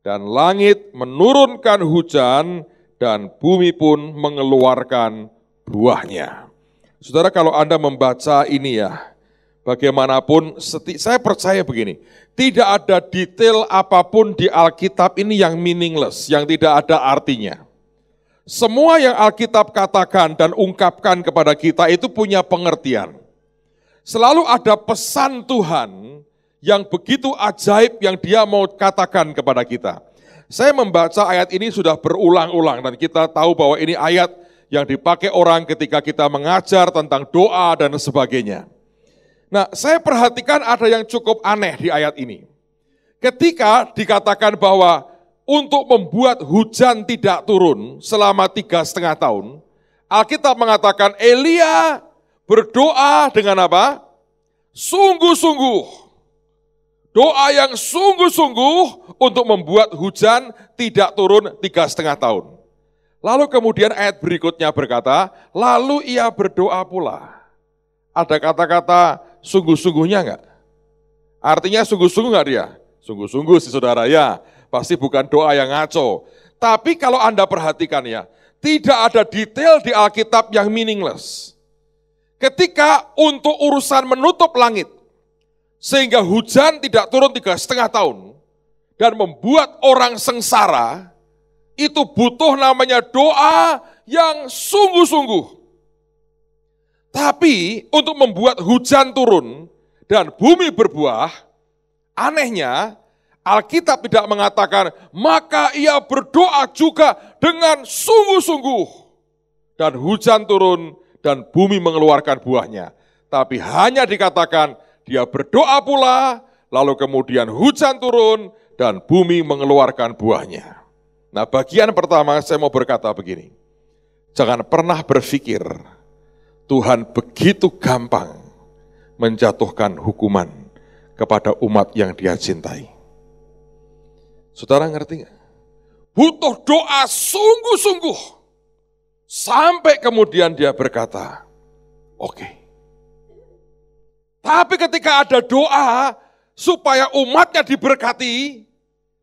dan langit menurunkan hujan, dan bumi pun mengeluarkan buahnya. Saudara, kalau Anda membaca ini ya, bagaimanapun, saya percaya begini, tidak ada detail apapun di Alkitab ini yang meaningless, yang tidak ada artinya. Semua yang Alkitab katakan dan ungkapkan kepada kita itu punya pengertian. Selalu ada pesan Tuhan yang begitu ajaib yang dia mau katakan kepada kita. Saya membaca ayat ini sudah berulang-ulang dan kita tahu bahwa ini ayat yang dipakai orang ketika kita mengajar tentang doa dan sebagainya. Nah, saya perhatikan ada yang cukup aneh di ayat ini. Ketika dikatakan bahwa untuk membuat hujan tidak turun selama 3,5 tahun, Alkitab mengatakan Elia berdoa dengan apa? Sungguh-sungguh. Doa yang sungguh-sungguh untuk membuat hujan tidak turun 3,5 tahun. Lalu kemudian ayat berikutnya berkata, lalu ia berdoa pula. Ada kata-kata sungguh-sungguhnya enggak? Artinya sungguh-sungguh enggak dia? Sungguh-sungguh sih saudara ya, pasti bukan doa yang ngaco. Tapi kalau Anda perhatikan ya, tidak ada detail di Alkitab yang meaningless. Ketika untuk urusan menutup langit, sehingga hujan tidak turun 3,5 tahun, dan membuat orang sengsara, itu butuh namanya doa yang sungguh-sungguh. Tapi untuk membuat hujan turun dan bumi berbuah, anehnya Alkitab tidak mengatakan, maka ia berdoa juga dengan sungguh-sungguh. Dan hujan turun dan bumi mengeluarkan buahnya. Tapi hanya dikatakan, dia berdoa pula, lalu kemudian hujan turun dan bumi mengeluarkan buahnya. Nah, bagian pertama saya mau berkata begini. Jangan pernah berpikir Tuhan begitu gampang menjatuhkan hukuman kepada umat yang Dia cintai. Saudara ngerti nggak? Butuh doa sungguh-sungguh. Sampai kemudian Dia berkata, oke. Tapi ketika ada doa supaya umatnya diberkati,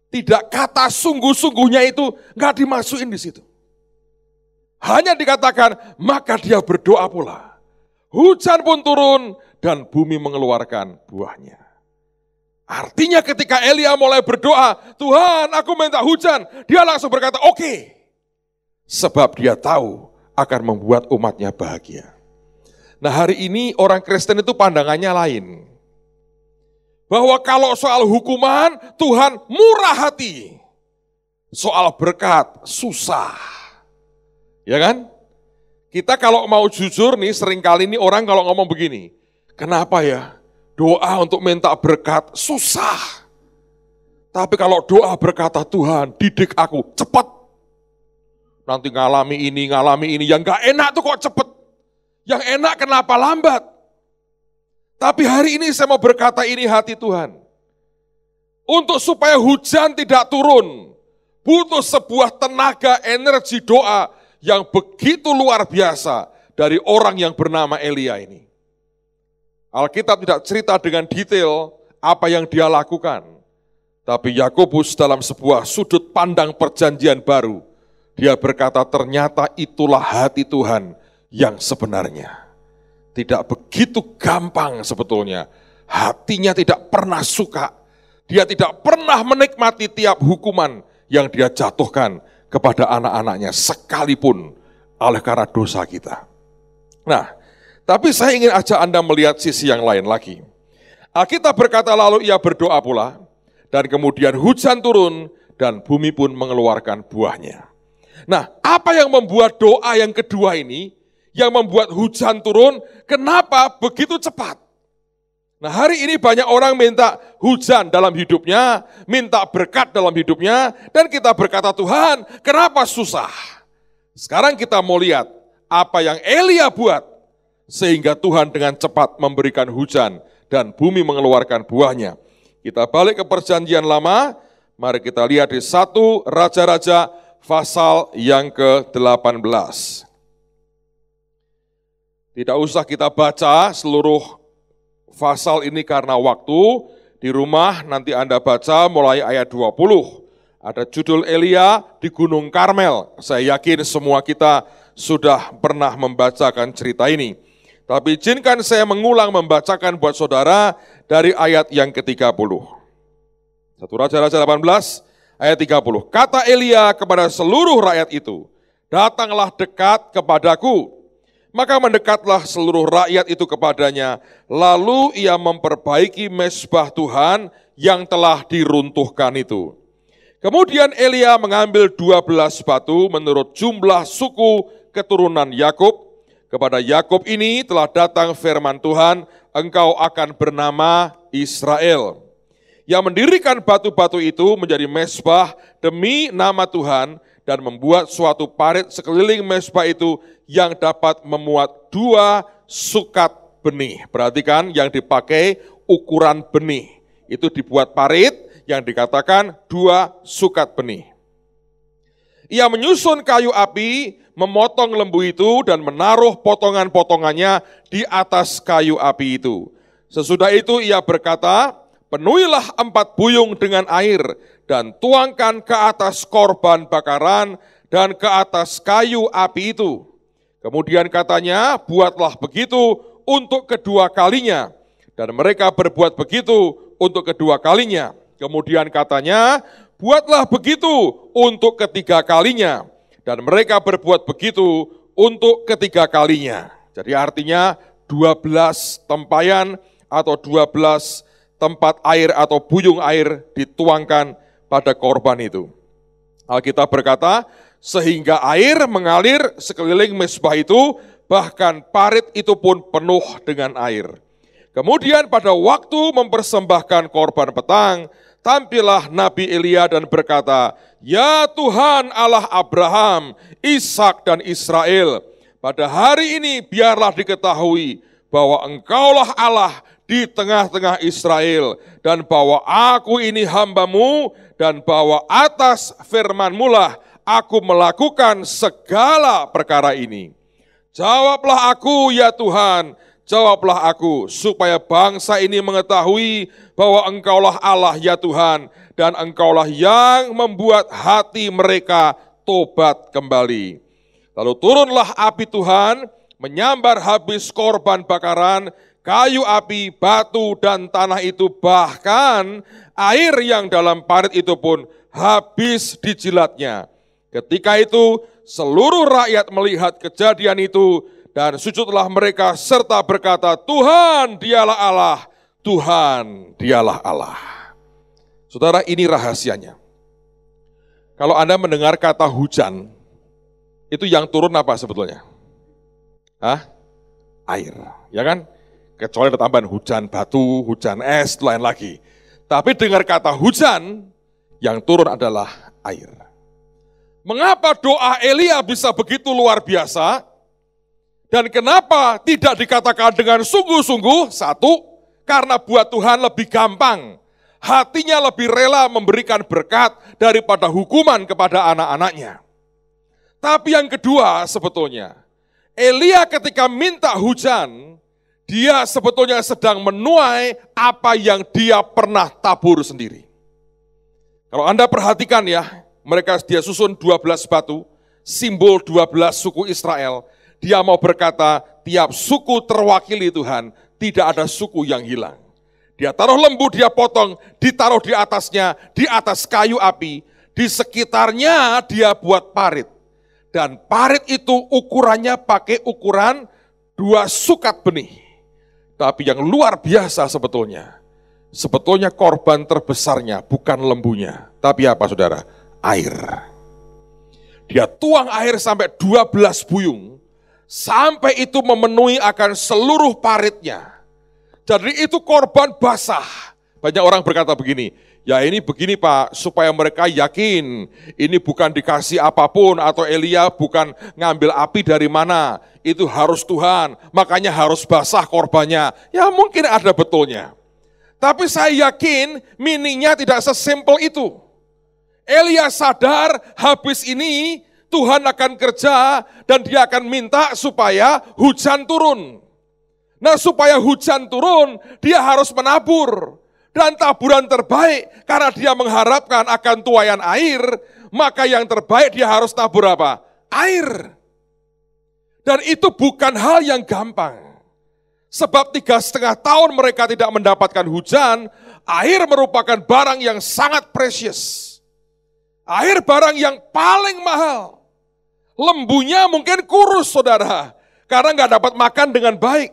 tidak kata sungguh-sungguhnya itu nggak dimasukin di situ. Hanya dikatakan, maka dia berdoa pula. Hujan pun turun dan bumi mengeluarkan buahnya. Artinya ketika Elia mulai berdoa, Tuhan aku minta hujan, dia langsung berkata, oke. Sebab dia tahu akan membuat umatnya bahagia. Nah, hari ini orang Kristen itu pandangannya lain. Bahwa kalau soal hukuman, Tuhan murah hati. Soal berkat, susah. Ya kan? Kita kalau mau jujur nih, seringkali nih orang kalau ngomong begini, kenapa ya doa untuk minta berkat susah. Tapi kalau doa berkata Tuhan didik aku cepat. Nanti ngalami ini, yang gak enak tuh kok cepet. Yang enak kenapa lambat? Tapi hari ini saya mau berkata ini hati Tuhan. Untuk supaya hujan tidak turun, butuh sebuah tenaga energi doa yang begitu luar biasa dari orang yang bernama Elia ini. Alkitab tidak cerita dengan detail apa yang dia lakukan. Tapi Yakobus dalam sebuah sudut pandang perjanjian baru, dia berkata ternyata itulah hati Tuhan yang sebenarnya. Tidak begitu gampang sebetulnya. Hatinya tidak pernah suka. Dia tidak pernah menikmati tiap hukuman yang dia jatuhkan kepada anak-anaknya sekalipun oleh karena dosa kita. Nah, tapi saya ingin ajak Anda melihat sisi yang lain lagi. Alkitab berkata lalu ia berdoa pula, dan kemudian hujan turun dan bumi pun mengeluarkan buahnya. Nah, apa yang membuat doa yang kedua ini, yang membuat hujan turun, kenapa begitu cepat? Nah, hari ini banyak orang minta hujan dalam hidupnya, minta berkat dalam hidupnya, dan kita berkata, Tuhan, kenapa susah? Sekarang kita mau lihat apa yang Elia buat, sehingga Tuhan dengan cepat memberikan hujan, dan bumi mengeluarkan buahnya. Kita balik ke perjanjian lama, mari kita lihat di 1 Raja-Raja pasal yang ke-18. Tidak usah kita baca seluruh pasal ini karena waktu. Di rumah nanti Anda baca mulai ayat 20. Ada judul Elia di Gunung Karmel. Saya yakin semua kita sudah pernah membacakan cerita ini. Tapi izinkan saya mengulang membacakan buat saudara dari ayat yang ke-30. 1 Raja-Raja 18 ayat 30. Kata Elia kepada seluruh rakyat itu, datanglah dekat kepadaku. Maka mendekatlah seluruh rakyat itu kepadanya, lalu ia memperbaiki mezbah Tuhan yang telah diruntuhkan itu. Kemudian Elia mengambil 12 batu menurut jumlah suku keturunan Yakub. Kepada Yakub ini telah datang firman Tuhan, engkau akan bernama Israel. Yang mendirikan batu-batu itu menjadi mezbah demi nama Tuhan, dan membuat suatu parit sekeliling mezbah itu yang dapat memuat 2 sukat benih. Perhatikan yang dipakai ukuran benih. Itu dibuat parit yang dikatakan 2 sukat benih. Ia menyusun kayu api, memotong lembu itu dan menaruh potongan-potongannya di atas kayu api itu. Sesudah itu ia berkata, penuhilah 4 buyung dengan air dan tuangkan ke atas korban bakaran dan ke atas kayu api itu. Kemudian katanya, buatlah begitu untuk kedua kalinya. Dan mereka berbuat begitu untuk kedua kalinya. Kemudian katanya, buatlah begitu untuk ketiga kalinya. Dan mereka berbuat begitu untuk ketiga kalinya. Jadi artinya 12 tempayan atau 12 tempat air atau buyung air dituangkan pada korban itu. Alkitab berkata, sehingga air mengalir sekeliling mezbah itu, bahkan parit itu pun penuh dengan air. Kemudian pada waktu mempersembahkan korban petang, tampillah Nabi Elia dan berkata, ya Tuhan Allah Abraham, Ishak dan Israel, pada hari ini biarlah diketahui bahwa Engkaulah Allah di tengah-tengah Israel, dan bahwa aku ini hamba-Mu, dan bahwa atas firman-Mu lah aku melakukan segala perkara ini. Jawablah aku ya Tuhan, jawablah aku, supaya bangsa ini mengetahui bahwa Engkaulah Allah ya Tuhan, dan Engkaulah yang membuat hati mereka tobat kembali. Lalu turunlah api Tuhan, menyambar habis korban bakaran, kayu api, batu, dan tanah itu, bahkan air yang dalam parit itu pun habis dijilatnya. Ketika itu seluruh rakyat melihat kejadian itu, dan sujudlah mereka serta berkata, Tuhan dialah Allah, Tuhan dialah Allah. Saudara, ini rahasianya. Kalau Anda mendengar kata hujan, itu yang turun apa sebetulnya? Air, ya kan? Kecuali ada tambahan hujan batu, hujan es, lain lagi. Tapi dengar kata hujan, yang turun adalah air. Mengapa doa Elia bisa begitu luar biasa? Dan kenapa tidak dikatakan dengan sungguh-sungguh? Satu, karena buat Tuhan lebih gampang. Hatinya lebih rela memberikan berkat daripada hukuman kepada anak-anaknya. Tapi yang kedua sebetulnya, Elia ketika minta hujan, dia sebetulnya sedang menuai apa yang dia pernah tabur sendiri. Kalau Anda perhatikan ya, dia susun 12 batu, simbol 12 suku Israel. Dia mau berkata, tiap suku terwakili Tuhan, tidak ada suku yang hilang. Dia taruh lembu, dia potong, ditaruh di atasnya, di atas kayu api. Di sekitarnya dia buat parit. Dan parit itu ukurannya pakai ukuran 2 sukat benih. Tapi yang luar biasa sebetulnya korban terbesarnya bukan lembunya. Tapi apa saudara? Air. Dia tuang air sampai 12 buyung, sampai itu memenuhi akan seluruh paritnya. Jadi itu korban basah. Banyak orang berkata begini, ya ini begini Pak, supaya mereka yakin ini bukan dikasih apapun atau Elia bukan ngambil api dari mana. Itu harus Tuhan, makanya harus basah korbannya. Ya mungkin ada betulnya. Tapi saya yakin mininya tidak sesimpel itu. Elia sadar habis ini Tuhan akan kerja dan dia akan minta supaya hujan turun. Nah supaya hujan turun dia harus menabur. Dan taburan terbaik karena dia mengharapkan akan tuaian air, maka yang terbaik dia harus tabur apa? Air. Dan itu bukan hal yang gampang. Sebab 3,5 tahun mereka tidak mendapatkan hujan, air merupakan barang yang sangat precious. Air barang yang paling mahal. Lembunya mungkin kurus saudara, karena nggak dapat makan dengan baik.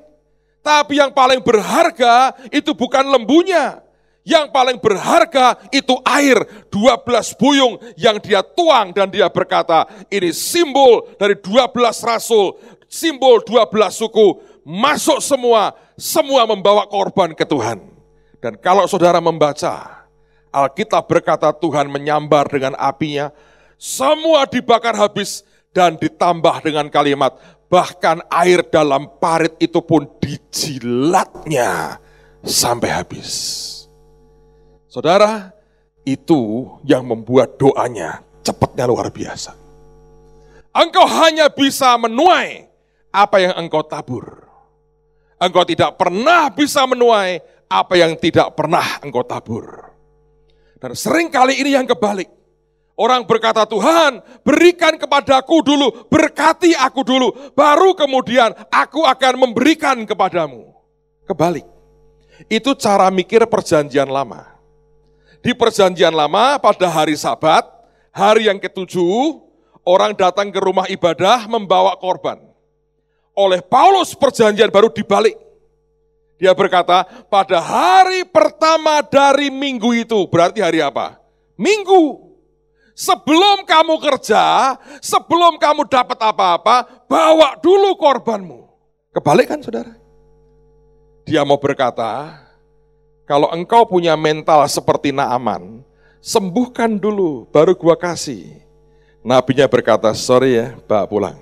Tapi yang paling berharga itu bukan lembunya. Yang paling berharga itu air, 12 buyung yang dia tuang dan dia berkata, ini simbol dari 12 rasul, simbol 12 suku, masuk semua membawa korban ke Tuhan. Dan kalau saudara membaca, Alkitab berkata Tuhan menyambar dengan apinya, semua dibakar habis dan ditambah dengan kalimat, bahkan air dalam parit itu pun dijilatnya sampai habis. Saudara, itu yang membuat doanya cepatnya luar biasa. Engkau hanya bisa menuai apa yang engkau tabur. Engkau tidak pernah bisa menuai apa yang tidak pernah engkau tabur. Dan sering kali ini yang kebalik. Orang berkata, Tuhan berikan kepadaku dulu, berkati aku dulu, baru kemudian aku akan memberikan kepadamu. Kebalik. Itu cara mikir perjanjian lama. Di perjanjian lama pada hari Sabat, hari yang ketujuh, orang datang ke rumah ibadah membawa korban. Oleh Paulus perjanjian baru dibalik. Dia berkata, pada hari pertama dari minggu itu, berarti hari apa? Minggu. Sebelum kamu kerja, sebelum kamu dapat apa-apa, bawa dulu korbanmu. Kebalik kan saudara? Dia mau berkata, kalau engkau punya mental seperti Naaman, sembuhkan dulu, baru gua kasih. Nabinya berkata, sorry ya, bawa pulang.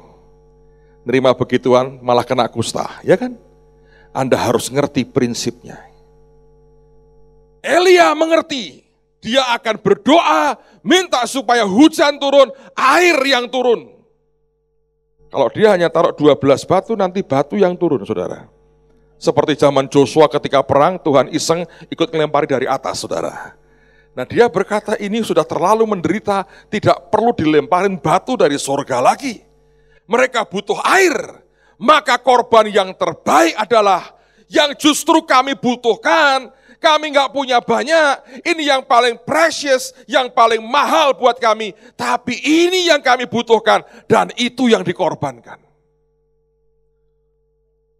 Nerima begituan malah kena kusta, ya kan? Anda harus ngerti prinsipnya. Elia mengerti. Dia akan berdoa, minta supaya hujan turun, air yang turun. Kalau dia hanya taruh 12 batu, nanti batu yang turun, saudara. Seperti zaman Joshua ketika perang, Tuhan iseng ikut melempari dari atas, saudara. Nah dia berkata ini sudah terlalu menderita, tidak perlu dilemparin batu dari sorga lagi. Mereka butuh air, maka korban yang terbaik adalah yang justru kami butuhkan. Kami nggak punya banyak, ini yang paling precious, yang paling mahal buat kami. Tapi ini yang kami butuhkan, dan itu yang dikorbankan.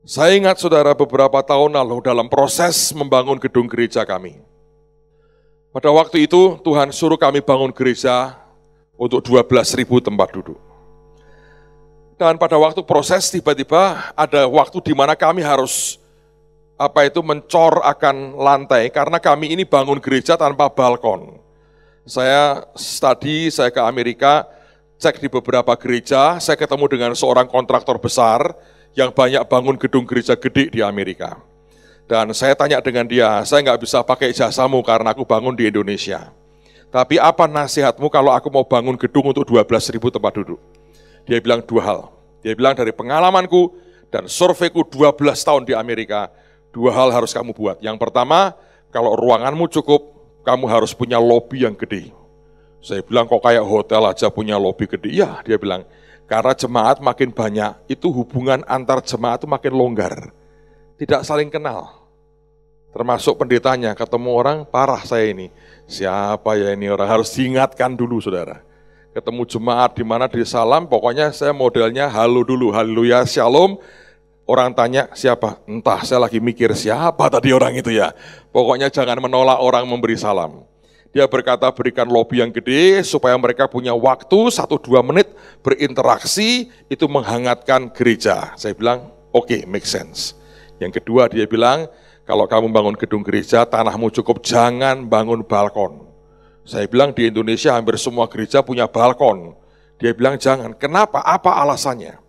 Saya ingat saudara beberapa tahun lalu dalam proses membangun gedung gereja kami. Pada waktu itu Tuhan suruh kami bangun gereja untuk 12.000 tempat duduk. Dan pada waktu proses tiba-tiba ada waktu di mana kami harus mencor akan lantai, karena kami ini bangun gereja tanpa balkon. Saya ke Amerika, cek di beberapa gereja, saya ketemu dengan seorang kontraktor besar yang banyak bangun gedung gereja gede di Amerika. Dan saya tanya dengan dia, saya nggak bisa pakai jasamu karena aku bangun di Indonesia. Tapi apa nasihatmu kalau aku mau bangun gedung untuk 12.000 tempat duduk? Dia bilang 2 hal. Dia bilang dari pengalamanku dan surveiku 12 tahun di Amerika, 2 hal harus kamu buat. Yang pertama, kalau ruanganmu cukup, kamu harus punya lobi yang gede. Saya bilang, kok kayak hotel aja punya lobi gede? Iya, dia bilang, karena jemaat makin banyak, itu hubungan antar jemaat itu makin longgar. Tidak saling kenal. Termasuk pendetanya, ketemu orang, parah saya ini. Siapa ya ini orang? Harus diingatkan dulu, saudara. Ketemu jemaat di mana di salam, pokoknya saya modelnya halo dulu, haleluya, shalom. Orang tanya siapa? Entah, saya lagi mikir siapa tadi orang itu ya. Pokoknya jangan menolak orang memberi salam. Dia berkata berikan lobi yang gede supaya mereka punya waktu 1-2 menit berinteraksi, itu menghangatkan gereja. Saya bilang oke, make sense. Yang kedua dia bilang, kalau kamu bangun gedung gereja, tanahmu cukup, jangan bangun balkon. Saya bilang di Indonesia hampir semua gereja punya balkon. Dia bilang jangan, kenapa? Apa alasannya?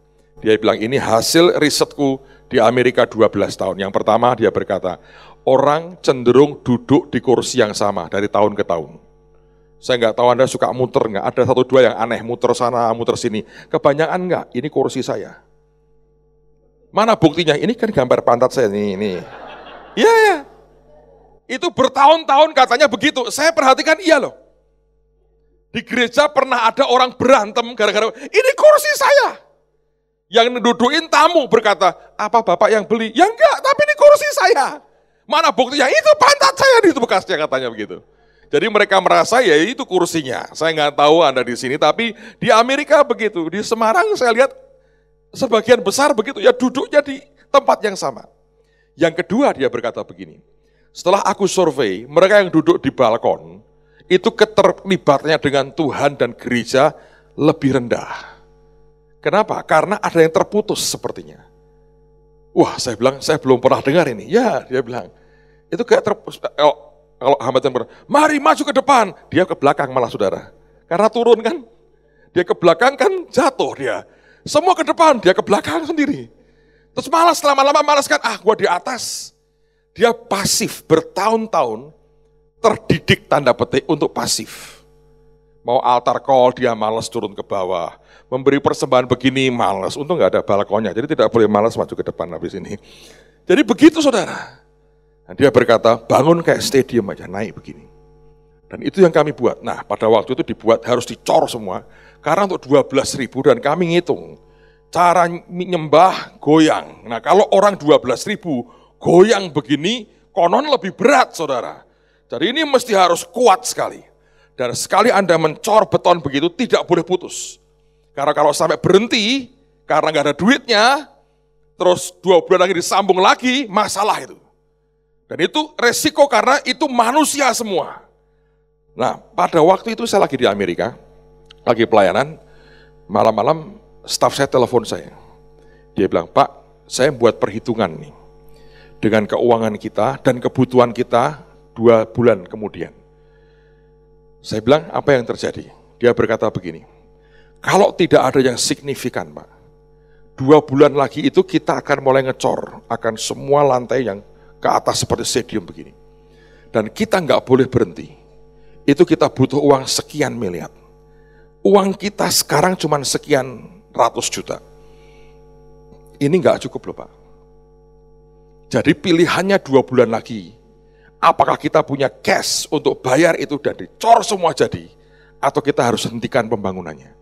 Dia bilang ini hasil risetku di Amerika 12 tahun. Yang pertama dia berkata, orang cenderung duduk di kursi yang sama dari tahun ke tahun. Saya nggak tahu Anda suka muter nggak? Ada 1-2 yang aneh, muter sana, muter sini. Kebanyakan nggak, ini kursi saya. Mana buktinya? Ini kan gambar pantat saya, ini. Iya ya. Itu bertahun-tahun katanya begitu. Saya perhatikan iya loh. Di gereja pernah ada orang berantem gara-gara, ini kursi saya. Yang dudukin tamu berkata, apa bapak yang beli? Ya enggak, tapi ini kursi saya. Mana buktinya? Itu pantat saya di itu bekasnya katanya begitu. Jadi mereka merasa ya itu kursinya. Saya nggak tahu Anda di sini, tapi di Amerika begitu. Di Semarang saya lihat sebagian besar begitu, ya duduknya di tempat yang sama. Yang kedua dia berkata begini, setelah aku survei, mereka yang duduk di balkon, itu keterlibatannya dengan Tuhan dan gereja lebih rendah. Kenapa? Karena ada yang terputus sepertinya. Wah, saya bilang, saya belum pernah dengar ini. Ya, dia bilang, itu kayak terputus. Kalau hambatan berkata, mari maju ke depan. Dia ke belakang malah saudara. Karena turun kan. Dia ke belakang kan jatuh dia. Semua ke depan, dia ke belakang sendiri. Terus malas, lama-lama malas kan, gua di atas. Dia pasif bertahun-tahun, terdidik tanda petik untuk pasif. Mau altar call dia malas turun ke bawah, memberi persembahan begini malas, untung nggak ada balkonnya, jadi tidak boleh malas maju ke depan habis ini. Jadi begitu saudara. Nah, dia berkata, bangun kayak stadium aja, naik begini. Dan itu yang kami buat. Nah, pada waktu itu dibuat harus dicor semua, karena untuk 12.000 dan kami ngitung. Cara nyembah goyang. Nah, kalau orang 12.000 goyang begini, konon lebih berat saudara. Jadi ini mesti harus kuat sekali. Dan sekali Anda mencor beton begitu, tidak boleh putus. Karena kalau sampai berhenti, karena nggak ada duitnya, terus 2 bulan lagi disambung lagi, masalah itu. Dan itu resiko karena itu manusia semua. Nah, pada waktu itu saya lagi di Amerika, lagi pelayanan, malam-malam staf saya telepon saya. Dia bilang, Pak, saya buat perhitungan nih, dengan keuangan kita dan kebutuhan kita 2 bulan kemudian. Saya bilang, apa yang terjadi? Dia berkata begini, kalau tidak ada yang signifikan, Pak, 2 bulan lagi itu kita akan mulai ngecor, akan semua lantai yang ke atas seperti stadium begini. Dan kita nggak boleh berhenti. Itu kita butuh uang sekian miliar. Uang kita sekarang cuma sekian ratus juta. Ini nggak cukup loh Pak. Jadi pilihannya 2 bulan lagi. Apakah kita punya cash untuk bayar itu dan dicor semua jadi, atau kita harus hentikan pembangunannya.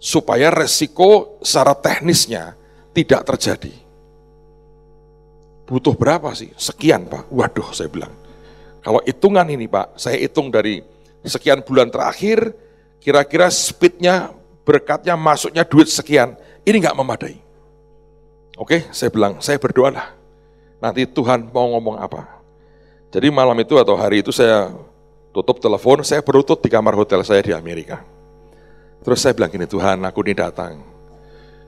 Supaya resiko secara teknisnya tidak terjadi. Butuh berapa sih? Sekian Pak. Waduh saya bilang. Kalau hitungan ini Pak, saya hitung dari sekian bulan terakhir, kira-kira speednya, berkatnya, masuknya duit sekian, ini nggak memadai. Oke, saya bilang, saya berdoalah. Nanti Tuhan mau ngomong apa. Jadi malam itu atau hari itu saya tutup telepon, saya berlutut di kamar hotel saya di Amerika. Terus saya bilang gini, Tuhan aku ini datang.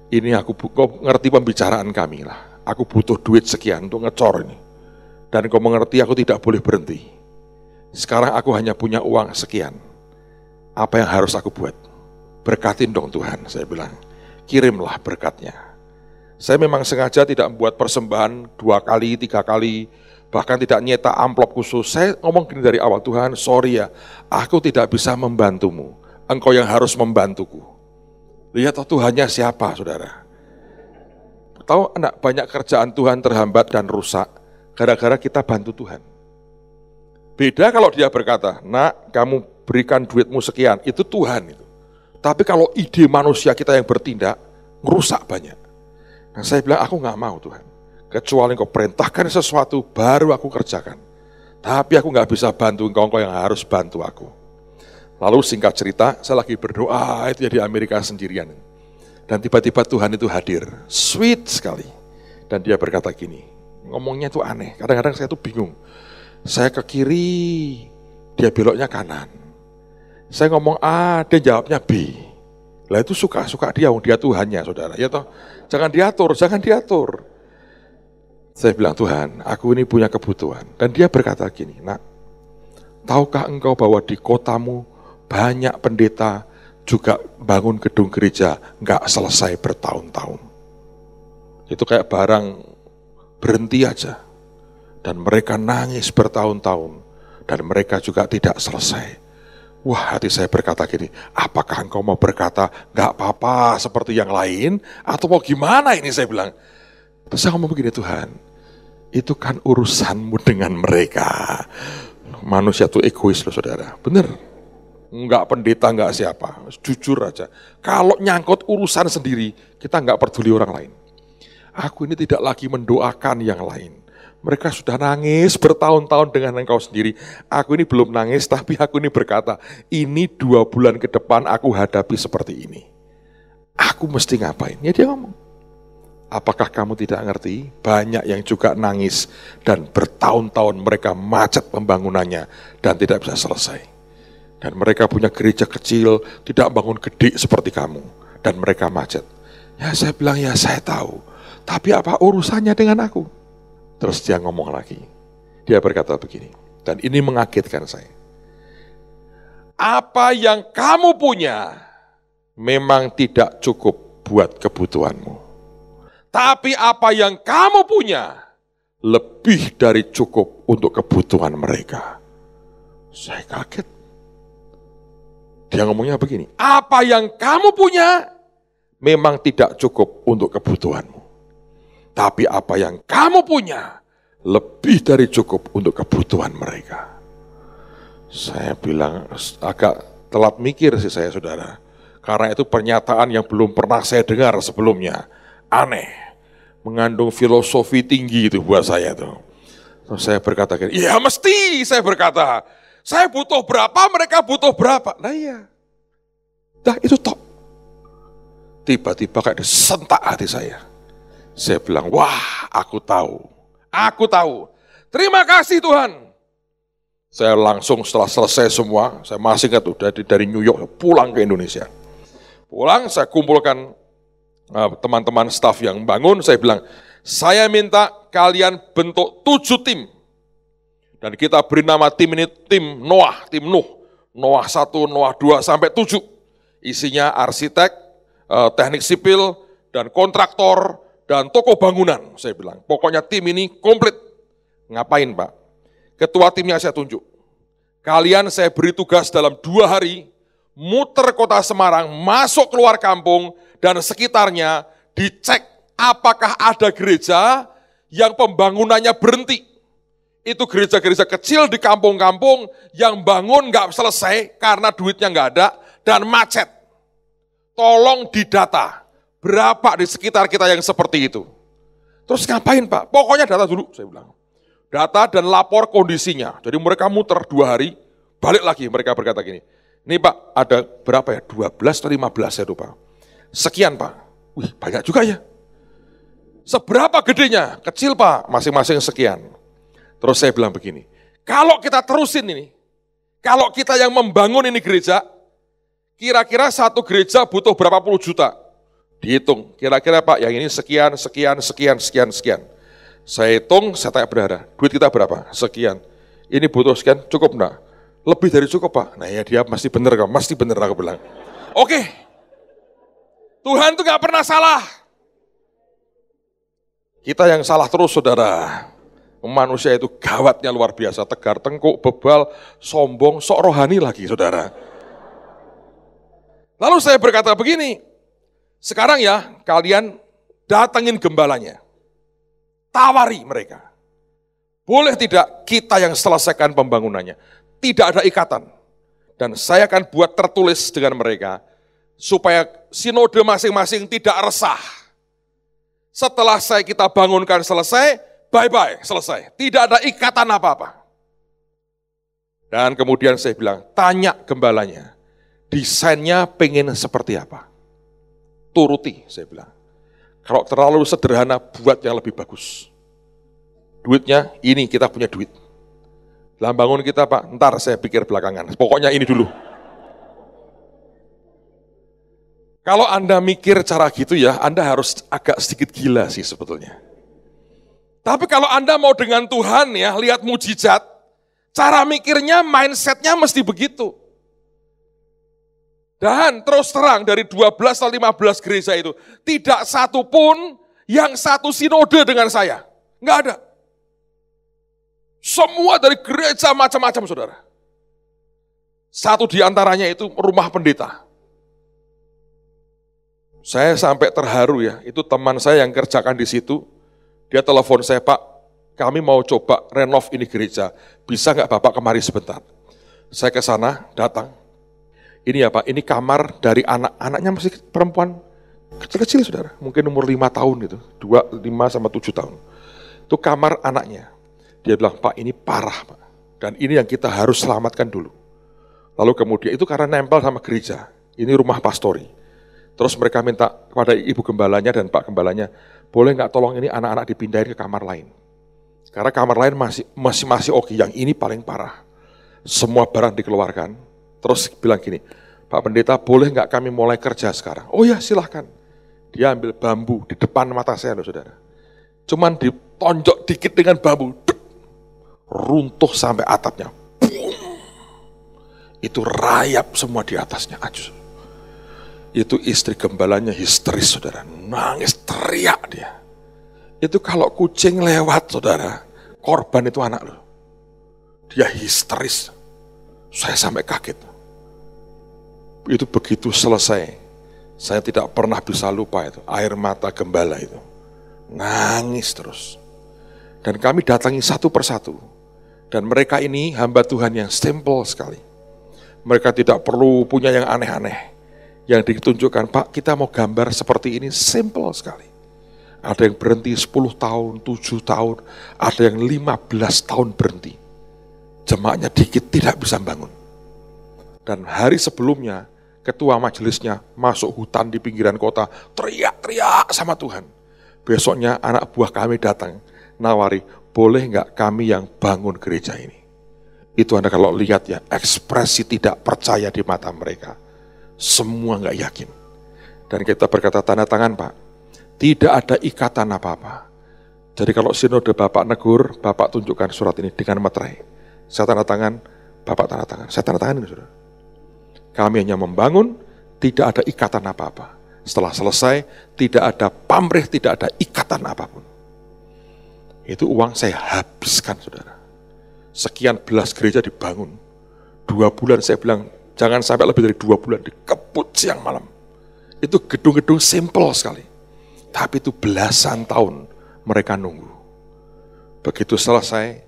Ini kau ngerti pembicaraan kami lah. Aku butuh duit sekian untuk ngecor ini. Dan kau mengerti aku tidak boleh berhenti. Sekarang aku hanya punya uang sekian. Apa yang harus aku buat? Berkatin dong Tuhan, saya bilang. Kirimlah berkatnya. Saya memang sengaja tidak membuat persembahan 2 kali, 3 kali, bahkan tidak nyetak amplop khusus. Saya ngomong gini dari awal, Tuhan sorry ya, aku tidak bisa membantumu. Engkau yang harus membantuku. Lihat Tuhannya siapa saudara. Tahu anak banyak kerjaan Tuhan terhambat dan rusak, gara-gara kita bantu Tuhan. Beda kalau dia berkata, nak kamu berikan duitmu sekian, itu Tuhan itu. Tapi kalau ide manusia kita yang bertindak, ngerusak banyak. Nah saya bilang, aku gak mau Tuhan. Kecuali engkau perintahkan sesuatu, baru aku kerjakan. Tapi aku gak bisa bantu engkau yang harus bantu aku. Lalu singkat cerita, saya lagi berdoa, itu ya di Amerika sendirian. Dan tiba-tiba Tuhan itu hadir, sweet sekali. Dan dia berkata gini, ngomongnya itu aneh, kadang-kadang saya tuh bingung. Saya ke kiri, dia beloknya kanan. Saya ngomong A, dia jawabnya B. Lah itu suka-suka dia Tuhannya saudara. Ya toh, jangan diatur. Saya bilang, Tuhan, aku ini punya kebutuhan. Dan dia berkata gini, nak, tahukah engkau bahwa di kotamu banyak pendeta juga bangun gedung gereja nggak selesai bertahun-tahun. Itu kayak barang berhenti aja. Dan mereka nangis bertahun-tahun. Dan mereka juga tidak selesai. Wah, hati saya berkata gini, apakah engkau mau berkata nggak apa-apa seperti yang lain? Atau mau gimana ini saya bilang. Terus saya ngomong begini, Tuhan, itu kan urusanmu dengan mereka. Manusia itu egois loh saudara, bener. Enggak pendeta, enggak siapa, jujur aja. Kalau nyangkut urusan sendiri, kita enggak peduli orang lain. Aku ini tidak lagi mendoakan yang lain. Mereka sudah nangis bertahun-tahun dengan engkau sendiri. Aku ini belum nangis, tapi aku ini berkata, ini 2 bulan ke depan aku hadapi seperti ini. Aku mesti ngapain? Ya dia ngomong. Apakah kamu tidak ngerti? Banyak yang juga nangis dan bertahun-tahun mereka macet pembangunannya dan tidak bisa selesai. Dan mereka punya gereja kecil, tidak bangun gede seperti kamu. Dan mereka macet. Ya saya bilang, ya saya tahu. Tapi apa urusannya dengan aku? Terus dia ngomong lagi. Dia berkata begini. Dan ini mengagetkan saya. Apa yang kamu punya memang tidak cukup buat kebutuhanmu. Tapi apa yang kamu punya lebih dari cukup untuk kebutuhan mereka. Saya kaget. Dia ngomongnya begini, apa yang kamu punya memang tidak cukup untuk kebutuhanmu. Tapi apa yang kamu punya lebih dari cukup untuk kebutuhan mereka. Saya bilang agak telat mikir sih saya, saudara. Karena itu pernyataan yang belum pernah saya dengar sebelumnya. Aneh, mengandung filosofi tinggi itu buat saya tuh. Terus saya berkata, ya mesti saya berkata, saya butuh berapa, mereka butuh berapa. Nah iya, dah itu top. Tiba-tiba kayak disentak hati saya. Saya bilang, wah aku tahu. Terima kasih Tuhan. Saya langsung setelah selesai semua, saya masih ingat tuh dari New York pulang ke Indonesia. Pulang, saya kumpulkan teman-teman staf yang bangun, saya bilang, saya minta kalian bentuk 7 tim. Dan kita beri nama tim ini tim Noah, tim Nuh. Noah 1, Noah 2, sampai 7. Isinya arsitek, teknik sipil, dan kontraktor, dan toko bangunan, saya bilang. Pokoknya tim ini komplit. Ngapain Pak? Ketua timnya saya tunjuk. Kalian saya beri tugas dalam 2 hari, muter kota Semarang, masuk keluar kampung, dan sekitarnya dicek apakah ada gereja yang pembangunannya berhenti. Itu gereja-gereja kecil di kampung-kampung yang bangun nggak selesai karena duitnya nggak ada dan macet. Tolong didata, berapa di sekitar kita yang seperti itu. Terus ngapain Pak? Pokoknya data dulu, saya bilang. Data dan lapor kondisinya. Jadi mereka muter 2 hari, balik lagi mereka berkata gini, ini Pak ada berapa ya, 12 atau 15 saya lupa. Sekian Pak, wih banyak juga ya. Seberapa gedenya? Kecil Pak, masing-masing sekian. Terus saya bilang begini, kalau kita terusin ini, kalau kita yang membangun ini gereja, kira-kira satu gereja butuh berapa puluh juta. Dihitung, kira-kira Pak yang ini sekian. Saya hitung, saya tanya bendahara, duit kita berapa? Sekian. Ini butuh sekian, cukup enggak? Lebih dari cukup Pak. Nah ya dia pasti benar aku bilang. Oke. Tuhan itu gak pernah salah. Kita yang salah terus saudara. Manusia itu gawatnya luar biasa, tegar, tengkuk, bebal, sombong, sok rohani lagi saudara. Lalu saya berkata begini, sekarang ya kalian datengin gembalanya. Tawari mereka. Boleh tidak kita yang selesaikan pembangunannya? Tidak ada ikatan. Dan saya akan buat tertulis dengan mereka, supaya sinode masing-masing tidak resah. Setelah kita bangunkan selesai, bye-bye, selesai. Tidak ada ikatan apa-apa. Dan kemudian saya bilang, tanya gembalanya, desainnya pengen seperti apa? Turuti, saya bilang. Kalau terlalu sederhana, buat yang lebih bagus. Duitnya, ini kita punya duit. Dalam bangun kita Pak, ntar saya pikir belakangan. Pokoknya ini dulu. Kalau Anda mikir cara gitu ya, Anda harus agak sedikit gila sih sebetulnya. Tapi kalau Anda mau dengan Tuhan ya, lihat mujizat, cara mikirnya, mindsetnya mesti begitu. Dan terus terang dari 12 atau 15 gereja itu, tidak satu pun yang satu sinode dengan saya. Enggak ada. Semua dari gereja macam-macam saudara. Satu di antaranya itu rumah pendeta. Saya sampai terharu ya, itu teman saya yang kerjakan di situ. Dia telepon saya, Pak, kami mau coba renov ini gereja. Bisa nggak Bapak kemari sebentar? Saya ke sana, datang. Ini ya Pak, ini kamar dari anak-anaknya masih perempuan kecil-kecil saudara, mungkin umur 5 tahun itu, 5 sama 7 tahun. Itu kamar anaknya. Dia bilang, Pak ini parah Pak, dan ini yang kita harus selamatkan dulu. Lalu kemudian itu karena nempel sama gereja, ini rumah pastori. Terus mereka minta kepada ibu gembalanya dan Pak gembalanya, boleh nggak tolong ini anak-anak dipindahin ke kamar lain. Karena kamar lain masih oke, yang ini paling parah. Semua barang dikeluarkan. Terus bilang gini, Pak Pendeta boleh nggak kami mulai kerja sekarang? Oh ya silahkan. Dia ambil bambu di depan mata saya loh saudara. Cuman ditonjok dikit dengan bambu, runtuh sampai atapnya. Itu rayap semua di atasnya. Itu istri gembalanya histeris saudara, nangis teriak dia. Itu kalau kucing lewat saudara, korban itu anak loh. Dia histeris. Saya sampai kaget. Itu begitu selesai, saya tidak pernah bisa lupa itu, air mata gembala itu. Nangis terus. Dan kami datangi satu persatu. Dan mereka ini hamba Tuhan yang simple sekali. Mereka tidak perlu punya yang aneh-aneh. Yang ditunjukkan, Pak, kita mau gambar seperti ini, simple sekali. Ada yang berhenti 10 tahun, 7 tahun, ada yang 15 tahun berhenti. Jemaatnya dikit, tidak bisa bangun. Dan hari sebelumnya, ketua majelisnya masuk hutan di pinggiran kota, teriak-teriak sama Tuhan. Besoknya anak buah kami datang, nawari, boleh nggak kami yang bangun gereja ini? Itu Anda kalau lihat ya, ekspresi tidak percaya di mata mereka. Semua nggak yakin. Dan kita berkata, tanda tangan Pak, tidak ada ikatan apa-apa. Jadi kalau sinode Bapak negur, Bapak tunjukkan surat ini dengan materai. Saya tanda tangan, Bapak tanda tangan. Saya tanda tangan ini, saudara. Kami hanya membangun, tidak ada ikatan apa-apa. Setelah selesai, tidak ada pamrih, tidak ada ikatan apapun. Itu uang saya habiskan, saudara. Sekian belas gereja dibangun. 2 bulan saya bilang, jangan sampai lebih dari 2 bulan, dikebut siang malam. Itu gedung-gedung simple sekali. Tapi itu belasan tahun mereka nunggu. Begitu selesai,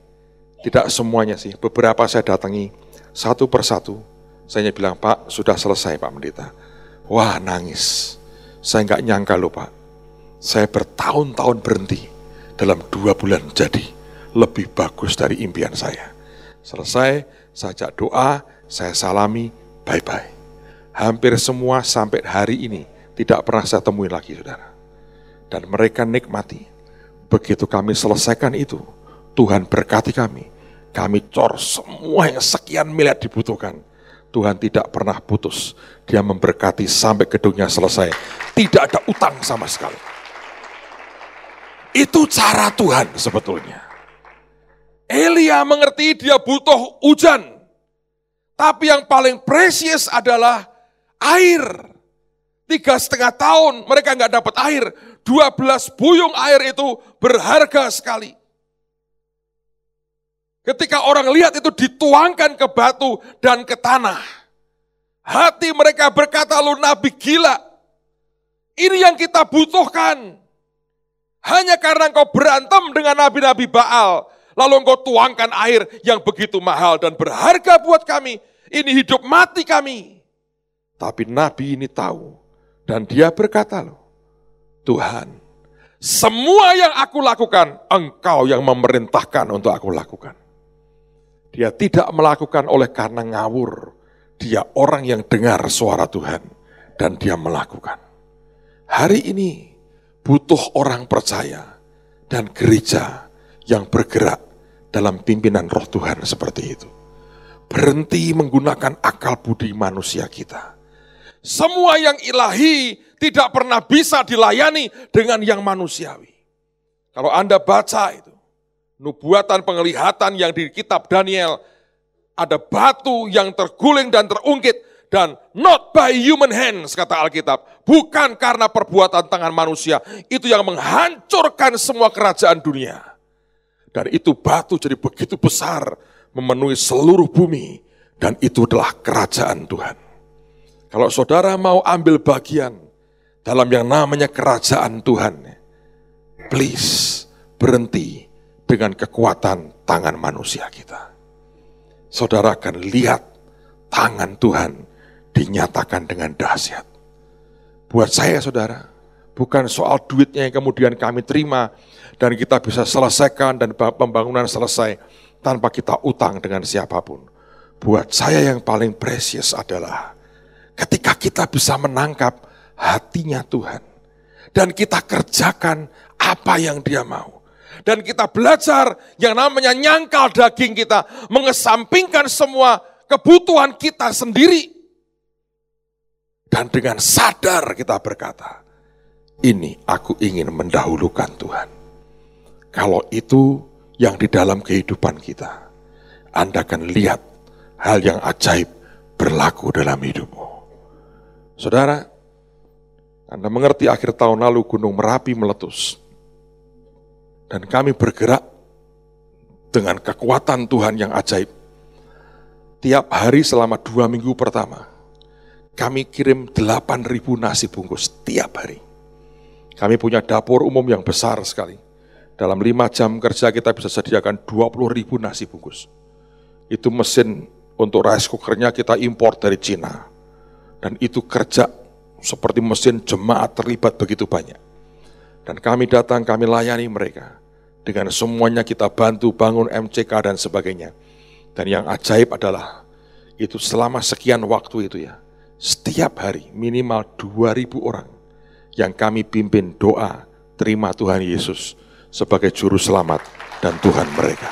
tidak semuanya sih, beberapa saya datangi satu persatu. Saya bilang, Pak, sudah selesai Pak Pendeta. Wah, nangis. Saya nggak nyangka loh Pak. Saya bertahun-tahun berhenti. Dalam 2 bulan jadi lebih bagus dari impian saya. Selesai, saya ajak doa, saya salami, bye-bye. Hampir semua sampai hari ini tidak pernah saya temui lagi, saudara. Dan mereka nikmati. Begitu kami selesaikan itu, Tuhan berkati kami. Kami cor semua yang sekian miliar dibutuhkan. Tuhan tidak pernah putus. Dia memberkati sampai gedungnya selesai. Tidak ada utang sama sekali. Itu cara Tuhan sebetulnya. Elia mengerti dia butuh hujan. Tapi yang paling precious adalah air. 3,5 tahun mereka nggak dapat air. 12 buyung air itu berharga sekali. Ketika orang lihat itu dituangkan ke batu dan ke tanah. Hati mereka berkata, lu nabi gila. Ini yang kita butuhkan. Hanya karena engkau berantem dengan nabi-nabi Baal. Lalu engkau tuangkan air yang begitu mahal dan berharga buat kami. Ini hidup mati kami. Tapi nabi ini tahu. Dan dia berkata loh, Tuhan, semua yang aku lakukan, engkau yang memerintahkan untuk aku lakukan. Dia tidak melakukan oleh karena ngawur. Dia orang yang dengar suara Tuhan. Dan dia melakukan. Hari ini butuh orang percaya. Dan gereja yang bergerak dalam pimpinan roh Tuhan seperti itu. Berhenti menggunakan akal budi manusia kita. Semua yang ilahi tidak pernah bisa dilayani dengan yang manusiawi. Kalau Anda baca itu, nubuatan penglihatan yang di kitab Daniel, ada batu yang terguling dan terungkit, dan not by human hands, kata Alkitab. Bukan karena perbuatan tangan manusia, itu yang menghancurkan semua kerajaan dunia. Dan itu batu jadi begitu besar, memenuhi seluruh bumi, dan itu adalah kerajaan Tuhan. Kalau saudara mau ambil bagian dalam yang namanya kerajaan Tuhan, please berhenti dengan kekuatan tangan manusia kita. Saudara akan lihat tangan Tuhan dinyatakan dengan dahsyat. Buat saya saudara, bukan soal duitnya yang kemudian kami terima dan kita bisa selesaikan dan pembangunan selesai tanpa kita utang dengan siapapun. Buat saya yang paling precious adalah ketika kita bisa menangkap hatinya Tuhan dan kita kerjakan apa yang Dia mau. Dan kita belajar yang namanya nyangkal daging kita, mengesampingkan semua kebutuhan kita sendiri. Dan dengan sadar kita berkata, ini aku ingin mendahulukan Tuhan. Kalau itu yang di dalam kehidupan kita, Anda akan lihat hal yang ajaib berlaku dalam hidupmu. Saudara, Anda mengerti akhir tahun lalu Gunung Merapi meletus. Dan kami bergerak dengan kekuatan Tuhan yang ajaib. tiap hari selama 2 minggu pertama, kami kirim 8.000 nasi bungkus tiap hari. Kami punya dapur umum yang besar sekali. Dalam 5 jam kerja kita bisa sediakan 20.000 nasi bungkus. Itu mesin untuk rice cookernya kita impor dari Cina. Dan itu kerja seperti mesin jemaat terlibat begitu banyak. Dan kami datang, kami layani mereka. Dengan semuanya kita bantu bangun MCK dan sebagainya. Dan yang ajaib adalah, itu selama sekian waktu itu ya, setiap hari minimal 2.000 orang yang kami pimpin doa, terima Tuhan Yesus sebagai juru selamat dan Tuhan mereka.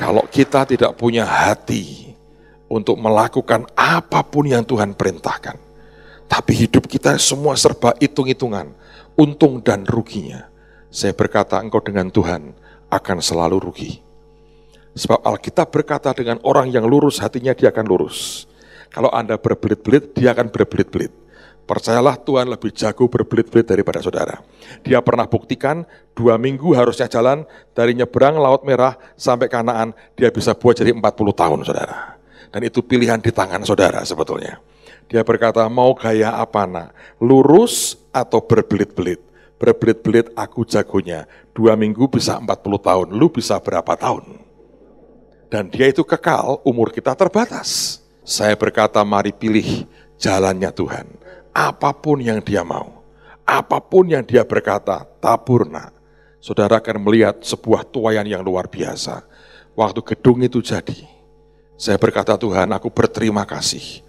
Kalau kita tidak punya hati untuk melakukan apapun yang Tuhan perintahkan, tapi hidup kita semua serba hitung-hitungan, untung dan ruginya, saya berkata engkau dengan Tuhan akan selalu rugi. Sebab Alkitab berkata dengan orang yang lurus hatinya dia akan lurus. Kalau Anda berbelit-belit, dia akan berbelit-belit. Percayalah Tuhan lebih jago berbelit-belit daripada saudara. Dia pernah buktikan 2 minggu harusnya jalan dari nyebrang Laut Merah sampai Kanaan, dia bisa buat jadi 40 tahun saudara. Dan itu pilihan di tangan saudara sebetulnya. Dia berkata, mau gaya apa nak? Lurus atau berbelit-belit? Berbelit-belit aku jagonya. 2 minggu bisa 40 tahun, lu bisa berapa tahun? Dan dia itu kekal, umur kita terbatas. Saya berkata mari pilih jalannya Tuhan. Apapun yang dia mau, apapun yang dia berkata, taburna. Saudara akan melihat sebuah tuaian yang luar biasa. Waktu gedung itu jadi, saya berkata Tuhan aku berterima kasih.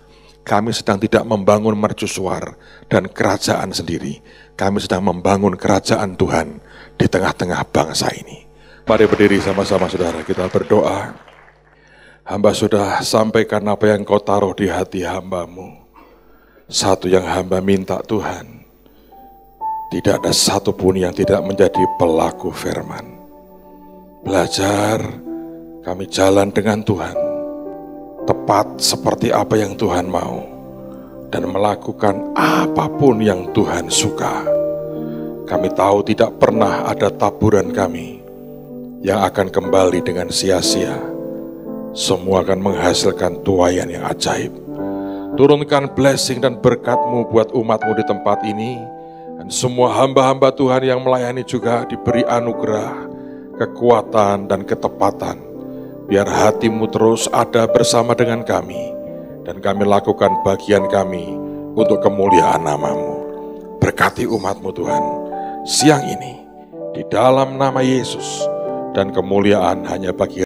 Kami sedang tidak membangun mercusuar dan kerajaan sendiri. Kami sedang membangun kerajaan Tuhan di tengah-tengah bangsa ini. Mari berdiri sama-sama saudara, kita berdoa. Hamba sudah sampaikan apa yang kau taruh di hati hambamu. Satu yang hamba minta Tuhan, tidak ada satupun yang tidak menjadi pelaku firman. Belajar, kami jalan dengan Tuhan, tepat seperti apa yang Tuhan mau, dan melakukan apapun yang Tuhan suka. Kami tahu tidak pernah ada taburan kami yang akan kembali dengan sia-sia. Semua akan menghasilkan tuaian yang ajaib. Turunkan blessing dan berkat-Mu buat umat-Mu di tempat ini. Dan semua hamba-hamba Tuhan yang melayani juga diberi anugerah, kekuatan dan ketepatan. Biar hati-Mu terus ada bersama dengan kami. Dan kami lakukan bagian kami untuk kemuliaan nama-Mu. Berkati umat-Mu Tuhan. Siang ini, di dalam nama Yesus. Dan kemuliaan hanya bagi